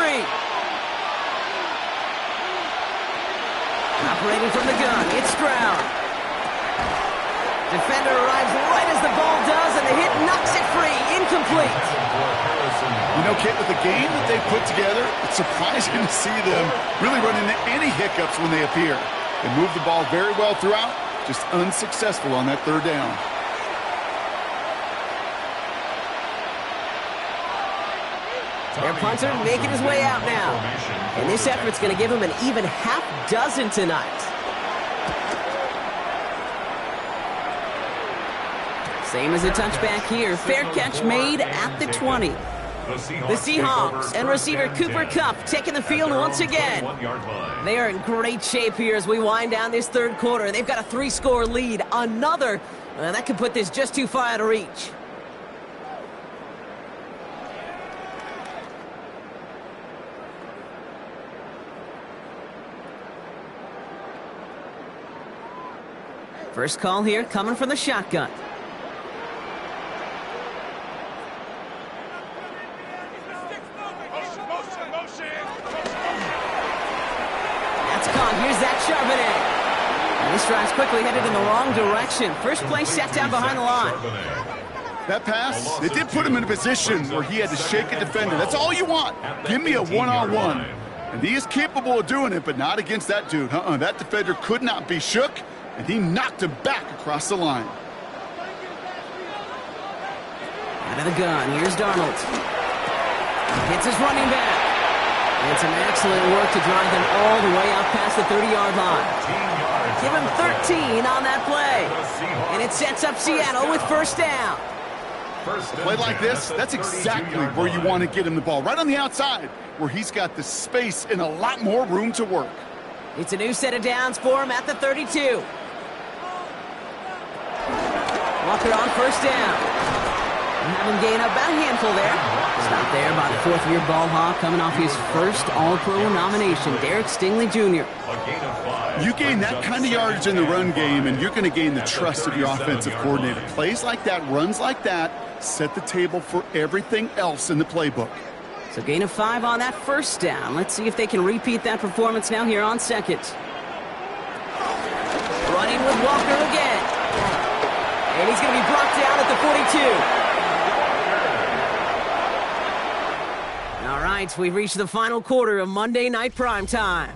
Operating from the gun, it's Stroud. Defender arrives right as the ball does, and the hit knocks it free. Incomplete. You know, Kate, with the game that they put together, it's surprising to see them really run into any hiccups when they appear. They move the ball very well throughout, just unsuccessful on that 3rd down. Their punter making his way out now. And this effort's going to give him an even half dozen tonight. Same as a touchback here. Fair catch made at the 20. The Seahawks and receiver Cooper Kupp taking the field once again. They are in great shape here as we wind down this 3rd quarter. They've got a 3-score lead. Another that could put this just too far out of reach. First call here coming from the shotgun. This drive's quickly headed in the wrong direction. First play set down behind the line. That pass, it did put him in a position where he had to shake a defender. That's all you want. Give me a one-on-one. And he is capable of doing it, but not against that dude. That defender could not be shook, and he knocked him back across the line. Out of the gun, here's Darnold. Hits his running back. And some excellent work to drive them all the way out past the 30-yard line. Give him 13 on that play. And it sets up Seattle with 1st down. A play like this, that's exactly where you want to get him the ball. Right on the outside, where he's got the space and a lot more room to work. It's a new set of downs for him at the 32. Walker on 1st down. Have him gain up about a handful there. Stop there by the 4th-year ball hawk coming off his first All-Pro nomination, Derek Stingley Jr. You gain that kind of yardage in the run game, and you're going to gain the trust of your offensive coordinator. Plays like that, runs like that, set the table for everything else in the playbook. So gain of 5 on that 1st down. Let's see if they can repeat that performance now here on 2nd. Running with Walker again. And he's going to be brought down at the 42. All right, we've reached the final quarter of Monday Night Primetime.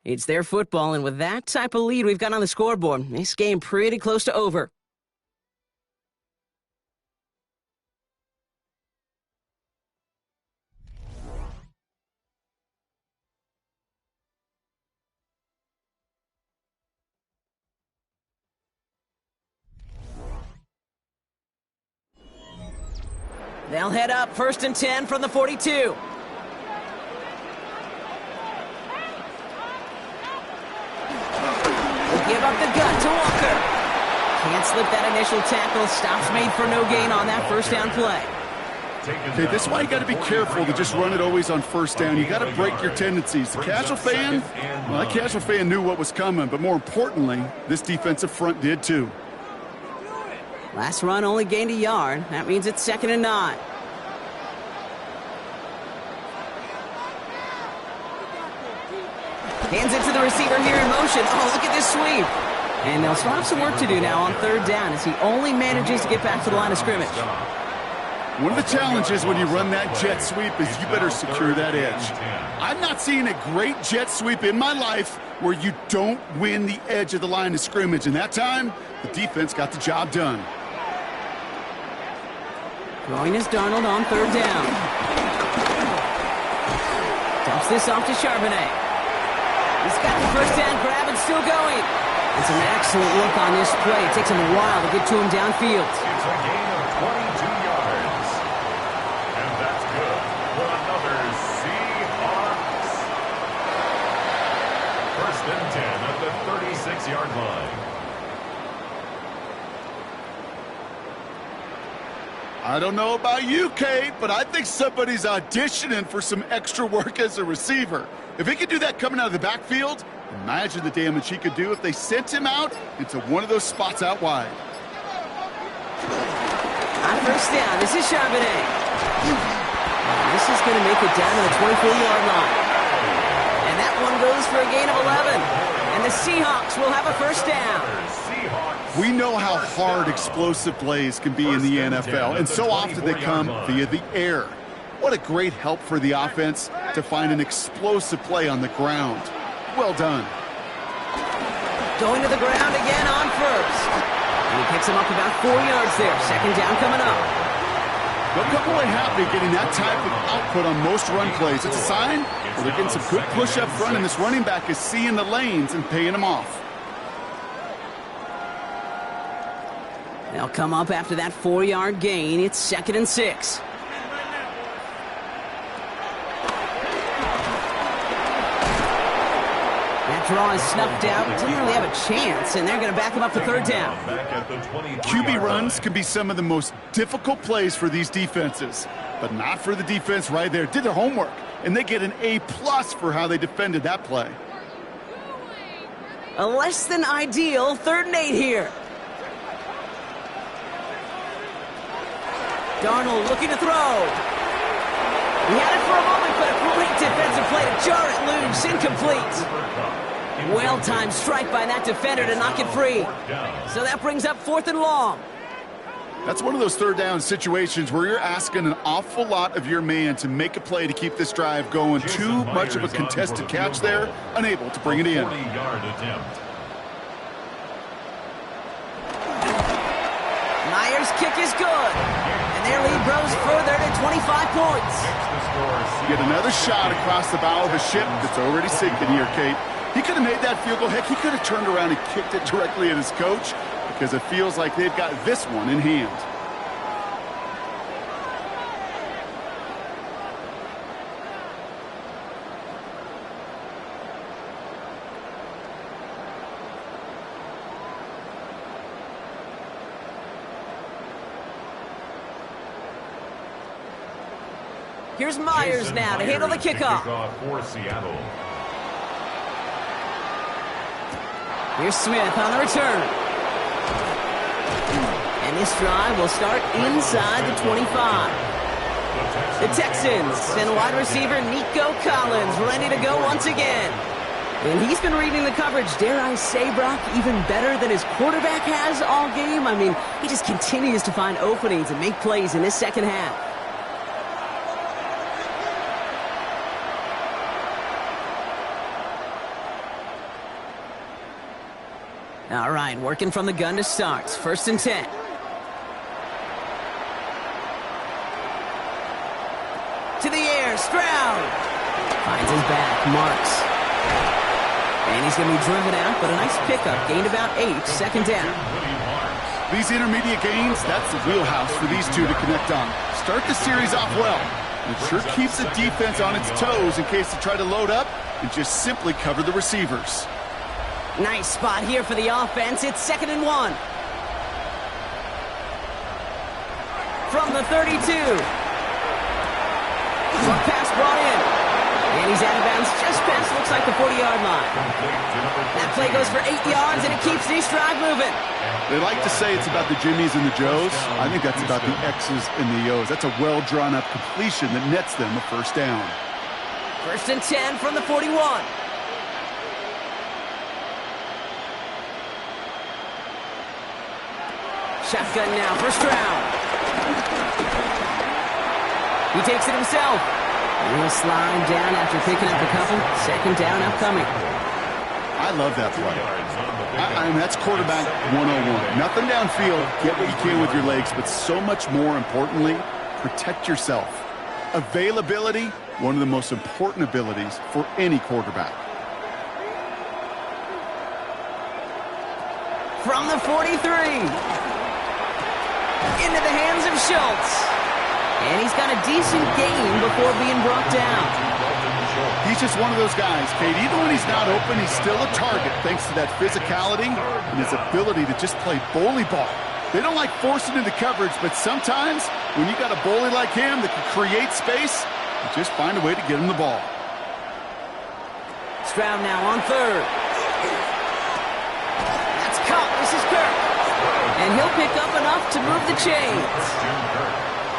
It's their football, and with that type of lead we've got on the scoreboard, this game pretty close to over. They'll head up 1st and 10 from the 42. Give up the gun to Walker. Can't slip that initial tackle. Stops made for no gain on that 1st down play. Okay, this is why you got to be careful to just run it always on first down. You got to break your tendencies. The casual fan, well, that casual fan knew what was coming, but more importantly, this defensive front did too. Last run only gained a yard. That means it's 2nd and 9. Hands it to the receiver here in motion. Oh, look at this sweep. And they'll still have some work to do now on 3rd down as he only manages to get back to the line of scrimmage. One of the challenges when you run that jet sweep is you better secure that edge. I've not seen a great jet sweep in my life where you don't win the edge of the line of scrimmage. And that time, the defense got the job done. Throwing is Darnold on 3rd down. Dumps this off to Charbonnet. He's got the first down grab and still going. It's an excellent look on this play. It takes him a while to get to him downfield. It's a gain of 22 yards. And that's good for another Seahawks. 1st and 10 at the 36-yard line. I don't know about you, Kate, but I think somebody's auditioning for some extra work as a receiver. If he could do that coming out of the backfield, imagine the damage he could do if they sent him out into one of those spots out wide. On 1st down, this is Charbonnet. This is going to make it down to the 24-yard line. And that one goes for a gain of 11. And the Seahawks will have a 1st down. We know how hard explosive plays can be in the NFL, and so often they come via the air. What a great help for the offense to find an explosive play on the ground. Well done. Going to the ground again on 1st. And he picks him up about 4 yards there. 2nd down coming up. They'll come away happy getting that type of output on most run plays. It's a sign where they're getting some good push up front, and this running back is seeing the lanes and paying them off. They'll come up after that 4-yard gain. It's 2nd and 6. That draw is snuffed out. Didn't really have a chance, and they're going to back him up to 3rd down. QB runs can be some of the most difficult plays for these defenses, but not for the defense right there. Did their homework, and they get an A+ for how they defended that play. A less than ideal 3rd and 8 here. Darnold looking to throw. He had it for a moment, but a great defensive play to jar it loose. Incomplete. Well-timed strike by that defender to knock it free. So that brings up 4th and long. That's one of those 3rd down situations where you're asking an awful lot of your man to make a play to keep this drive going. Too much of a contested catch there, unable to bring it in. 40-yard attempt. Myers' kick is good. And their lead grows further to 25 points. Get another shot across the bow of a ship that's already sinking here, Kate. He could have made that field goal. Heck, he could have turned around and kicked it directly at his coach because it feels like they've got this one in hand. Here's Myers now to handle the kickoff. For Seattle. Here's Smith on the return. And this drive will start inside the 25. The Texans send wide receiver Nico Collins ready to go once again. And he's been reading the coverage, dare I say, Brock, even better than his quarterback has all game. I mean, he just continues to find openings and make plays in this second half. All right, working from the gun to start. 1st and 10. To the air, Stroud. Finds his back, marks. And he's going to be driven out, but a nice pickup. Gained about 8, 2nd down. These intermediate gains, that's the wheelhouse for these two to connect on. Start the series off well. It sure keeps the defense on its toes in case they try to load up and just simply cover the receivers. Nice spot here for the offense. It's 2nd and 1. From the 32. like the 40-yard line. That play goes for 8 yards, and it keeps this drive moving. They like to say it's about the Jimmies and the Joes. I think that's about the X's and the O's. That's a well-drawn-up completion that nets them a first down. 1st and 10 from the 41. Shotgun now, first round. He takes it himself. And he'll slide down after picking up a couple. 2nd down upcoming. I love that play. I mean, that's quarterback 101. Nothing downfield, get what you can with your legs, but so much more importantly, protect yourself. Availability, one of the most important abilities for any quarterback. From the 43. Into the hands of Schultz. And he's got a decent gain before being brought down. He's just one of those guys, Kate. Even when he's not open, he's still a target thanks to that physicality and his ability to just play bully ball. They don't like forcing into coverage, but sometimes when you got a bully like him that can create space, you just find a way to get him the ball. Stroud now on 3rd. That's caught. This is Kirk. And he'll pick up enough to move the chains.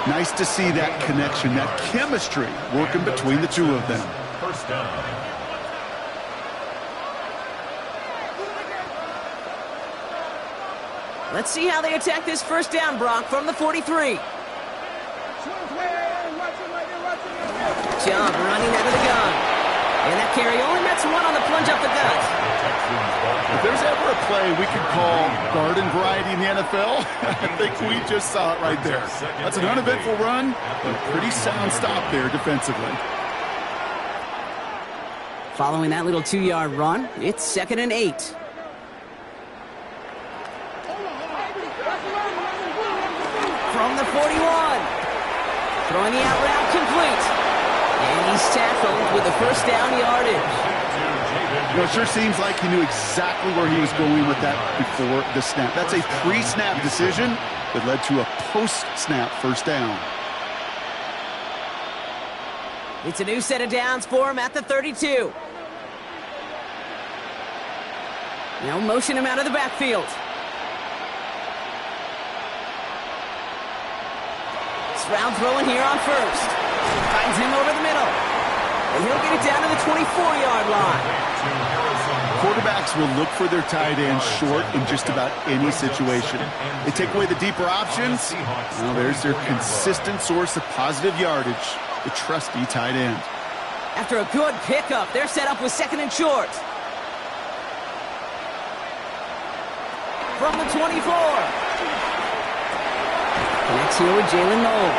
Nice to see that connection, that chemistry working between the two of them. First down. Let's see how they attack this first down, Brock, from the 43. Jump, running out of the gun. And that carry only nets one on the plunge up the gut. If there's ever a play we could call garden variety in the NFL, I think we just saw it right there. That's an uneventful run, but a pretty sound stop there defensively. Following that little 2-yard run, it's 2nd and 8. From the 41. Throwing the out route complete. And he's tackled with a first down yardage. You know, it sure seems like he knew exactly where he was going with that before the snap. That's a pre-snap decision that led to a post-snap first down. It's a new set of downs for him at the 32. Now motion him out of the backfield. Stroud throwing here on 1st. Finds him over the middle. And he'll get it down to the 24-yard line. Quarterbacks will look for their tight end short in just about any situation. They take away the deeper options. Now there's their consistent source of positive yardage, the trusty tight end. After a good pickup, they're set up with 2nd and short. From the 24. Connects here with Jalen Noel.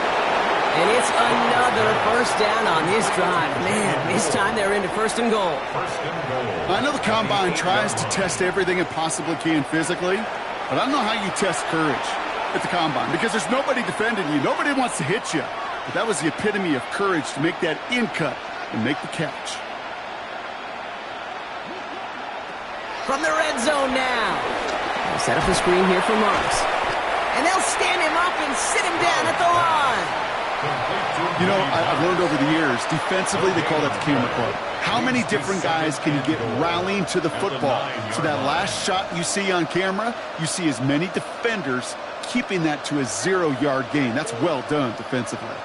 And it's another first down on this drive. Man, this time they're into 1st and goal. I know the Combine tries to test everything it possibly can physically, but I don't know how you test courage at the Combine because there's nobody defending you. Nobody wants to hit you. But that was the epitome of courage to make that in cut and make the catch. From the red zone now. They'll set up a screen here for Marks. And they'll stand him up and sit him down at the line. You know, I've learned over the years, defensively, they call that the camera club. How many different guys can you get rallying to the football? So that last shot you see on camera, you see as many defenders keeping that to a 0-yard gain. That's well done defensively.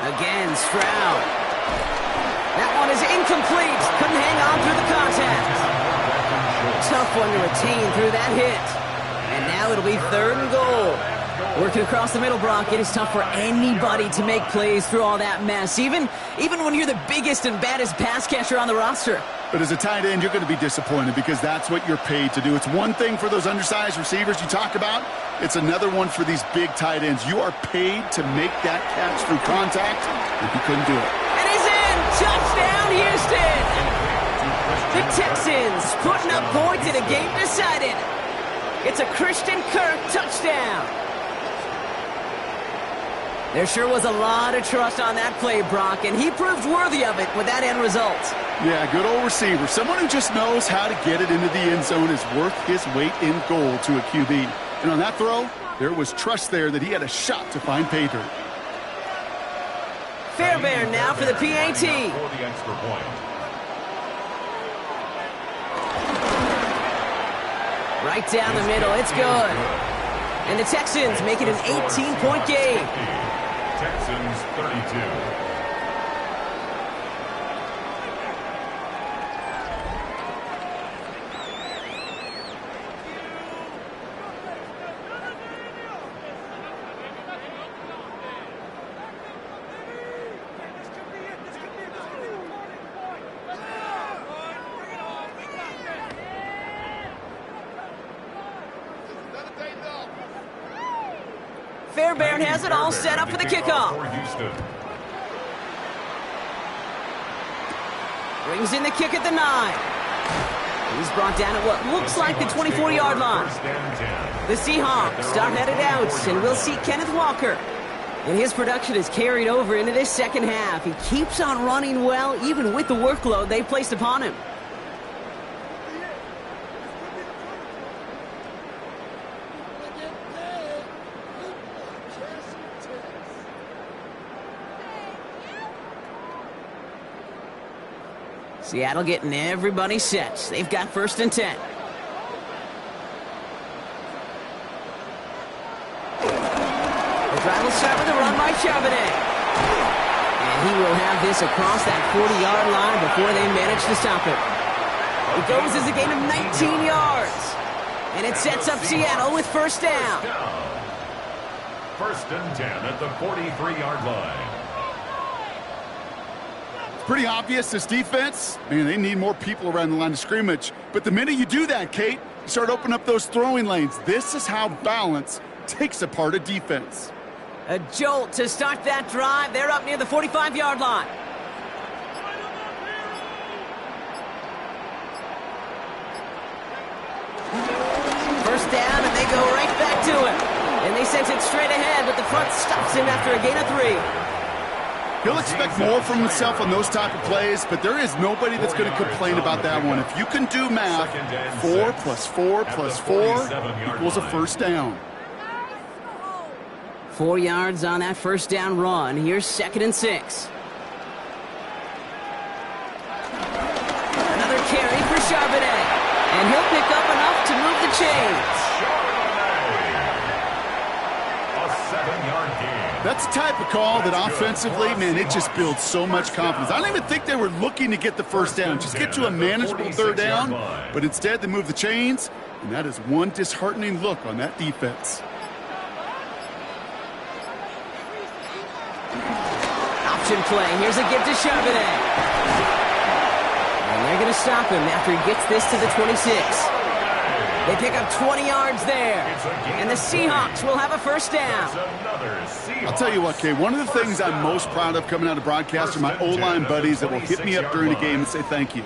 Again, Stroud. That one is incomplete. Couldn't hang on through the contact. Tough one to retain through that hit. And now it'll be 3rd and goal. Working across the middle, Brock, it is tough for anybody to make plays through all that mess, even when you're the biggest and baddest pass catcher on the roster. But as a tight end, you're going to be disappointed because that's what you're paid to do. It's one thing for those undersized receivers you talk about. It's another one for these big tight ends. You are paid to make that catch through contact, and you couldn't do it. And he's in! Touchdown, Houston! The Texans putting up points in a game decided. It's a Christian Kirk touchdown. There sure was a lot of trust on that play, Brock, and he proved worthy of it with that end result. Yeah, good old receiver. Someone who just knows how to get it into the end zone is worth his weight in gold to a QB. And on that throw, there was trust there that he had a shot to find pay dirt. Fairbairn now for the PAT. For the extra point. Right down the middle, it's good. And the Texans make it an 18-point game. Texans 32. Fairbairn has it all set up for the kickoff. Brings in the kick at the 9. He's brought down at what looks like the 24-yard line. The Seahawks start headed out, and we'll see Kenneth Walker. And his production is carried over into this second half. He keeps on running well, even with the workload they placed upon him. Seattle getting everybody set. They've got 1st and 10. The drive will start with a run by Charbonnet. And he will have this across that 40-yard line before they manage to stop it. It goes as a gain of 19 yards. And it sets up Seattle with 1st down. 1st and 10 at the 43-yard line. Pretty obvious, this defense, man, they need more people around the line of scrimmage. But the minute you do that, Kate, you start opening up those throwing lanes. This is how balance takes apart a defense. A jolt to start that drive. They're up near the 45-yard line. First down, and they go right back to him. And they sent it straight ahead, but the front stops him after a gain of 3. He'll expect more from himself on those type of plays, but there is nobody that's going to complain about that one. If you can do math, 4 plus 4 plus 4 equals a 1st down. 4 yards on that 1st down run. Here's 2nd and 6. Another carry for Charbonnet. And he'll pick up enough to move the chains. A 7-yard gain. That's the type of call that offensively, man, it just builds so much confidence. I don't even think they were looking to get the 1st down, just get to a manageable 3rd down, but instead they move the chains, and that is one disheartening look on that defense. Option play. Here's a give to Charbonnet. And they're going to stop him after he gets this to the 26. They pick up 20 yards there. And the Seahawks will have a 1st down. I'll tell you what, Kay, one of the things I'm most proud of coming out of broadcast are my O-line buddies that will hit me up during the game and say thank you.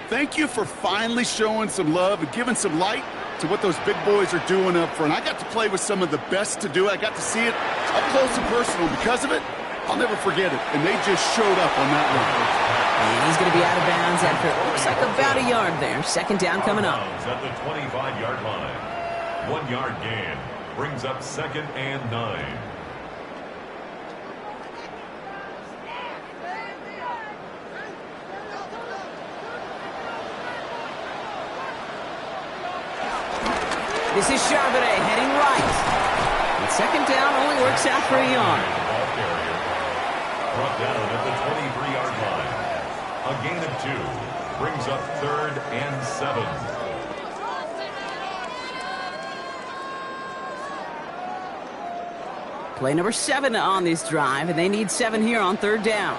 Thank you for finally showing some love and giving some light to what those big boys are doing up front. I got to play with some of the best to do it. I got to see it up close and personal. Because of it, I'll never forget it. And they just showed up on that one. And he's going to be out of bounds after it looks like about a yard there. 2nd down coming up. At the 25-yard line. 1-yard gain brings up 2nd and 9. This is Charbonnet heading right. And 2nd down only works out for a yard. Brought down at the 23-yard line. A gain of 2 brings up 3rd and 7. Play number 7 on this drive, and they need 7 here on 3rd down.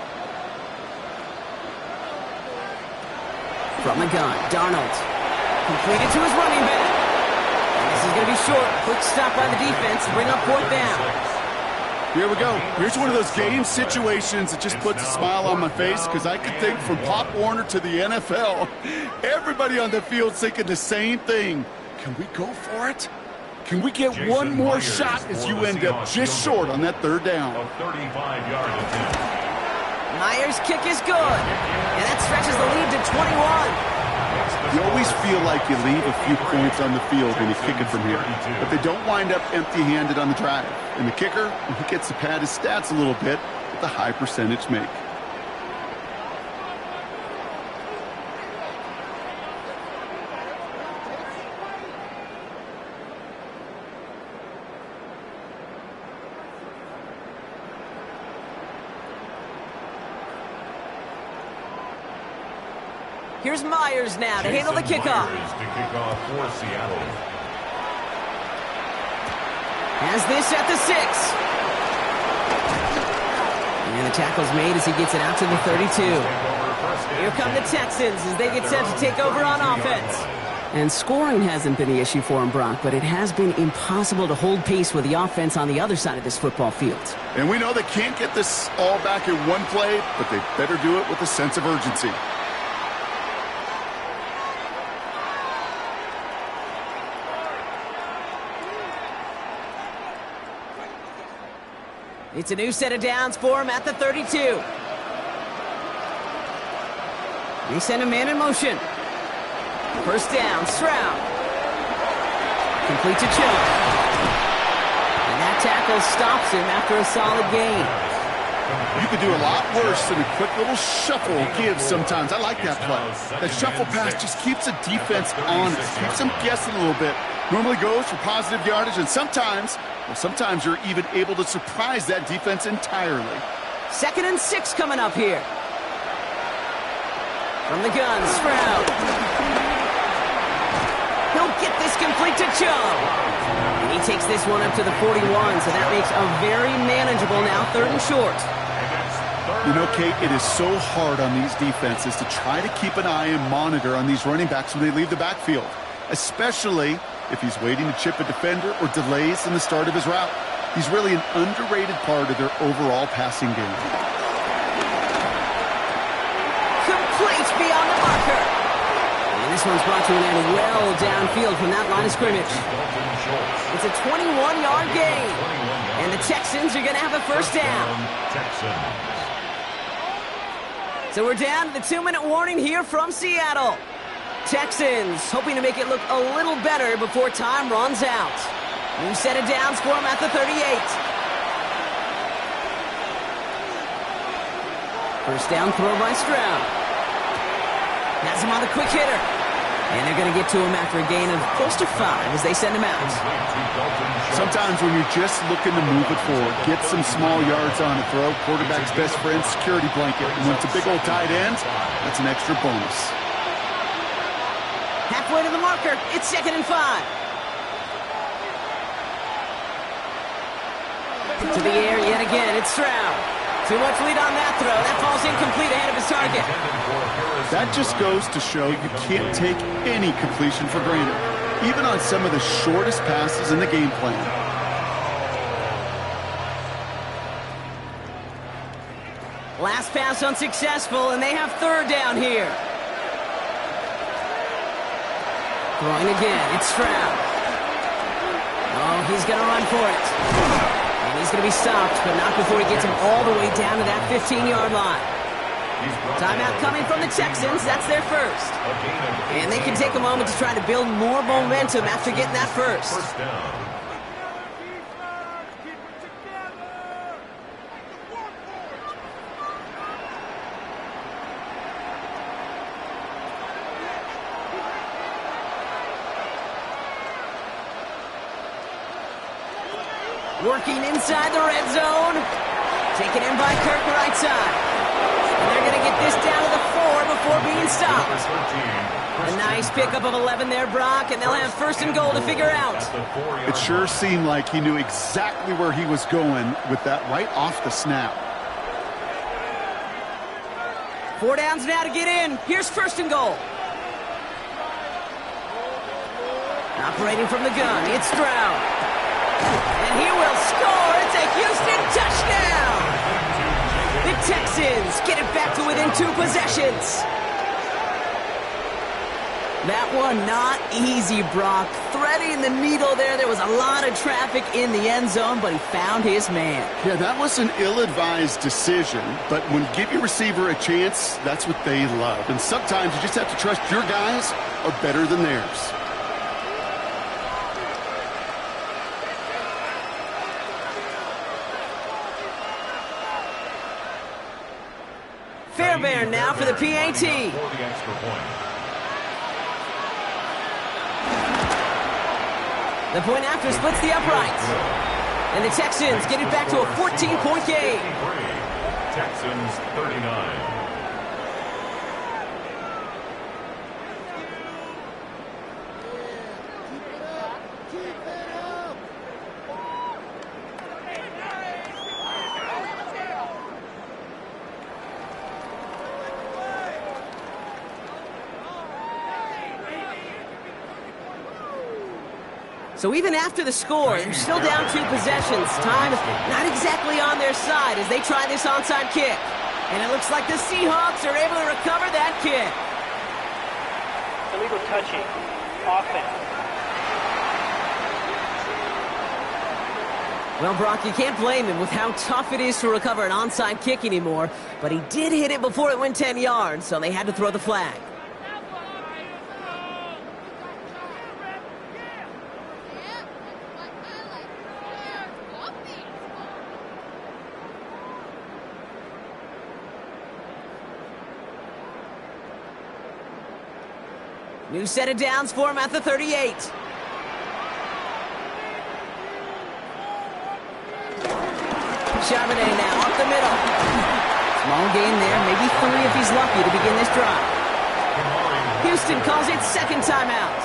From the gun, Darnold. Completed to his running back. And this is going to be short. Quick stop by the defense to bring up 4th down. Here we go. Here's one of those game situations that just puts a smile on my face because I could think from Pop Warner to the NFL, everybody on the field thinking the same thing. Can we go for it? Can we get one more shot as you end up just short on that 3rd down? A 35-yard attempt. Myers' kick is good. And that stretches the lead to 21. You always feel like you leave a few points on the field when you kick it from here. But they don't wind up empty-handed on the drive. And the kicker, he gets to pad his stats a little bit with a high percentage make. Here's Myers now to handle the kickoff. For Seattle. Has this at the 6. And the tackle's made as he gets it out to the 32. Here come the Texans as they get set to take over on offense. And scoring hasn't been the issue for him, Brock, but it has been impossible to hold pace with the offense on the other side of this football field. And we know they can't get this all back in one play, but they better do it with a sense of urgency. It's a new set of downs for him at the 32. They send a man in motion. First down, Stroud. Complete to Chung. And that tackle stops him after a solid gain. You could do a lot worse than a quick little shuffle give sometimes. I like that play. That shuffle pass just keeps a defense honest, keeps them guessing a little bit. Normally goes for positive yardage, and sometimes you're even able to surprise that defense entirely. 2nd and 6 coming up here. From the gun, Stroud. He'll get this complete to Chung. And he takes this one up to the 41, so that makes a very manageable now 3rd and short. You know, Kate, it is so hard on these defenses to try to keep an eye and monitor on these running backs when they leave the backfield, especially if he's waiting to chip a defender or delays in the start of his route. He's really an underrated part of their overall passing game. Complete beyond the marker. And this one's brought to an end well downfield from that line of scrimmage. It's a 21-yard gain. And the Texans are going to have a first down. So we're down to the 2-minute warning here from Seattle. Texans hoping to make it look a little better before time runs out. New set of downs for him at the 38. First down throw by Stroud. Has him on the quick hitter. And they're going to get to him after a gain of close to 5 as they send him out. Sometimes when you're just looking to move it forward, get some small yards on a throw, quarterback's best friend, security blanket. And when it's a big old tight end, that's an extra bonus. Halfway to the marker, it's 2nd and 5. To the air yet again, it's Stroud. Too much lead on that throw. That falls incomplete ahead of his target. That just goes to show you can't take any completion for granted, even on some of the shortest passes in the game plan. Last pass unsuccessful, and they have 3rd down here. Throwing again, it's Stroud. Oh, he's going to run for it. And he's going to be stopped, but not before he gets him all the way down to that 15-yard line. Timeout coming from the Texans. That's their first. And they can take a moment to try to build more momentum after getting that first. Working inside the red zone. Taken in by Kirk right side. And they're going to get this down to the 4 before being stopped. A nice pickup of 11 there, Brock, and they'll have 1st and goal to figure out. It sure seemed like he knew exactly where he was going with that right off the snap. 4 downs now to get in. Here's 1st and goal. Operating from the gun, it's Stroud. And he will score. It's a Houston touchdown. The Texans get it back to within 2 possessions. That one not easy, Brock. Threading the needle there. There was a lot of traffic in the end zone, but he found his man. Yeah, that was an ill-advised decision, but when you give your receiver a chance, that's what they love. And sometimes you just have to trust your guys are better than theirs. Fairbairn now for the PAT. For the extra point. The point after splits the uprights. And the Texans get it back to a 14-point game. Texans 39. So even after the score, they're still down 2 possessions. Time not exactly on their side as they try this onside kick. And it looks like the Seahawks are able to recover that kick. Illegal touching. Offense. Well, Brock, you can't blame him with how tough it is to recover an onside kick anymore. But he did hit it before it went 10 yards, so they had to throw the flag. New set of downs for him at the 38. Charbonnet now up the middle. Small gain there, maybe 3 if he's lucky to begin this drive. Houston calls it second timeout.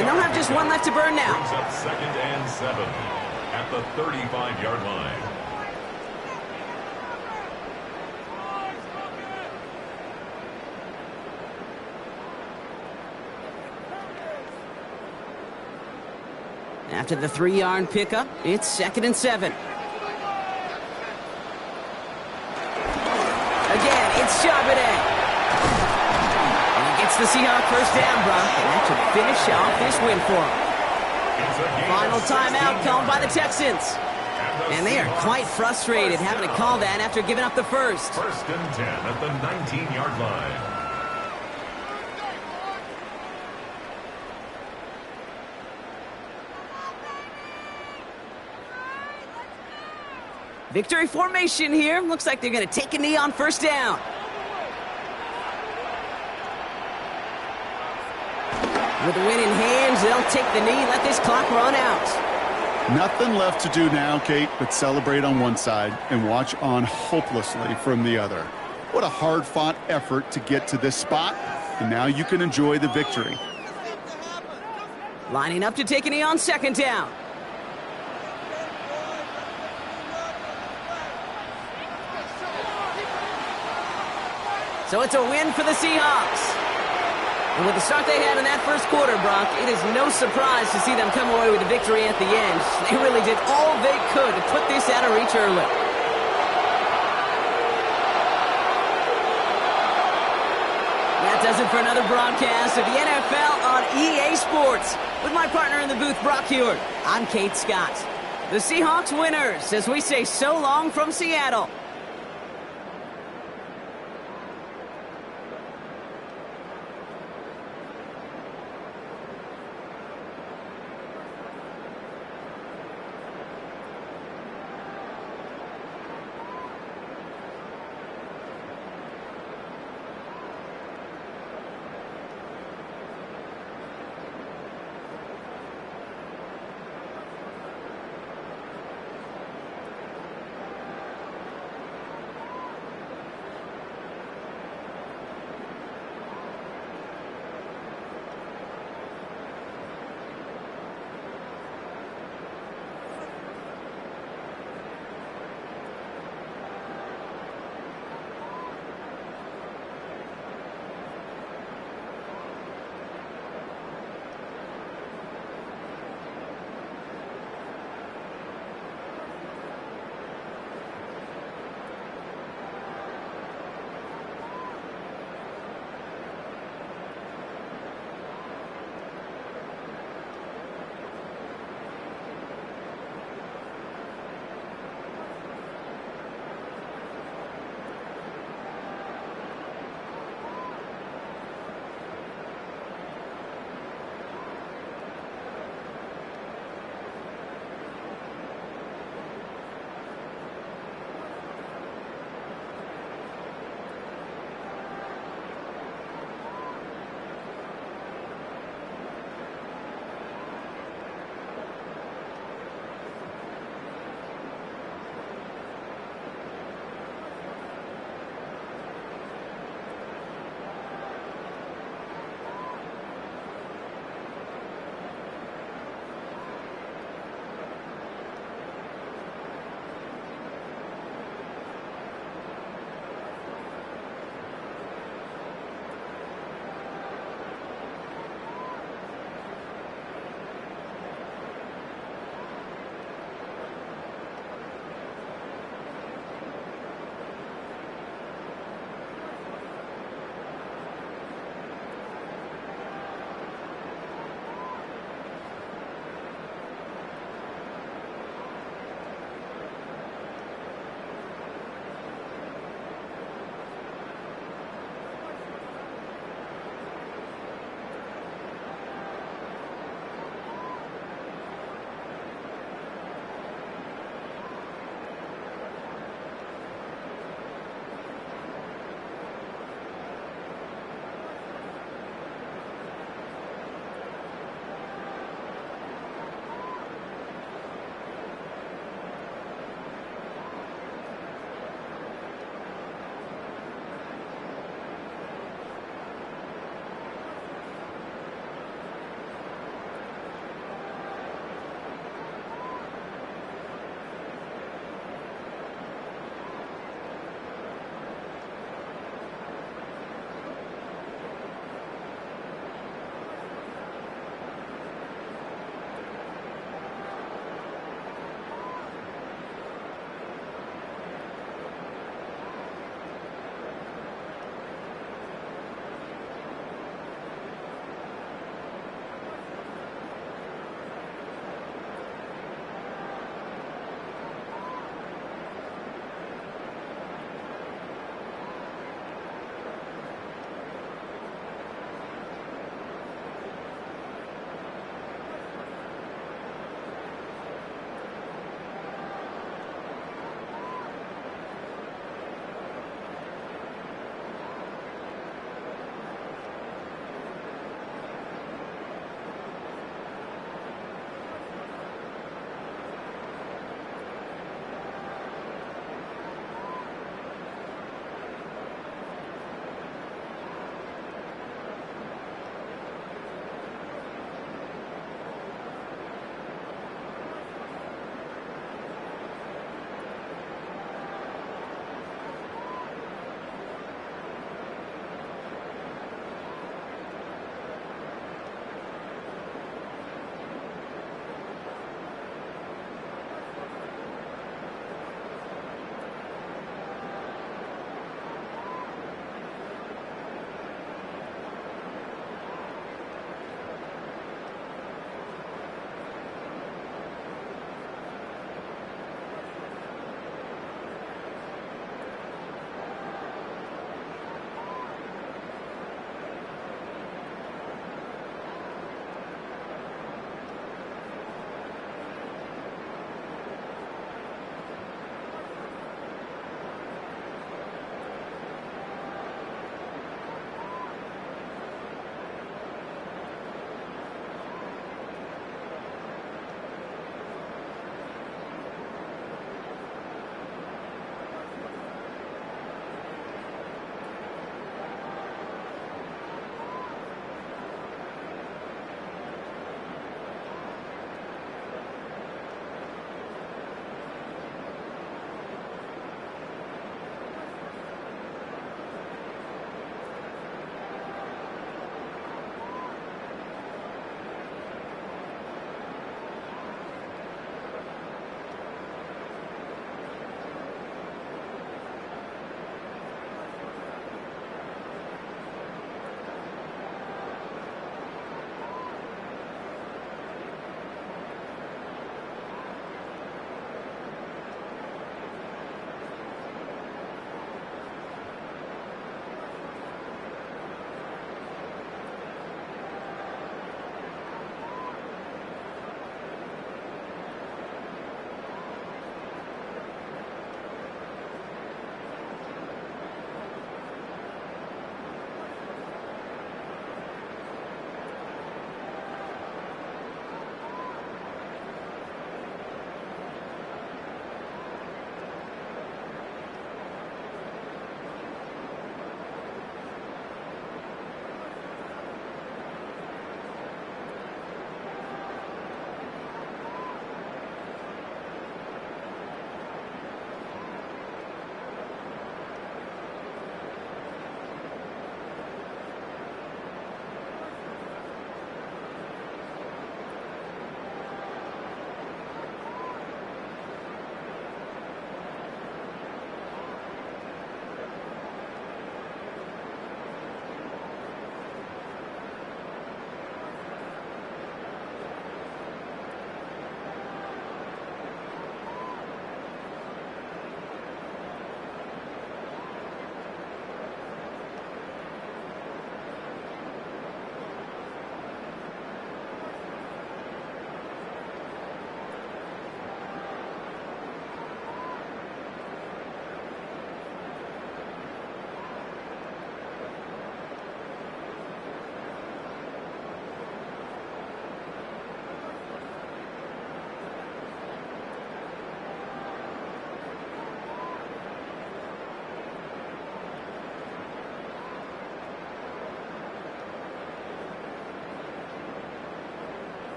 And they'll have just 1 left to burn now. Brings up 2nd and 7 at the 35-yard line. After the 3-yard pickup, it's 2nd and 7. Again, it's Charbonnet. And he gets the Seahawks first down, Brock, and that should finish off this win for him. Final timeout called by the Texans. And they are quite frustrated having to call that after giving up the first. 1st and 10 at the 19-yard line. Victory formation here. Looks like they're going to take a knee on first down. With the win in hands, they'll take the knee, let this clock run out. Nothing left to do now, Kate, but celebrate on one side and watch on hopelessly from the other. What a hard-fought effort to get to this spot, and now you can enjoy the victory. Lining up to take a knee on second down. So it's a win for the Seahawks. And with the start they had in that first quarter, Brock, it is no surprise to see them come away with a victory at the end. They really did all they could to put this out of reach early. That does it for another broadcast of the NFL on EA Sports. With my partner in the booth, Brock Hewitt, I'm Kate Scott. The Seahawks winners as we say so long from Seattle.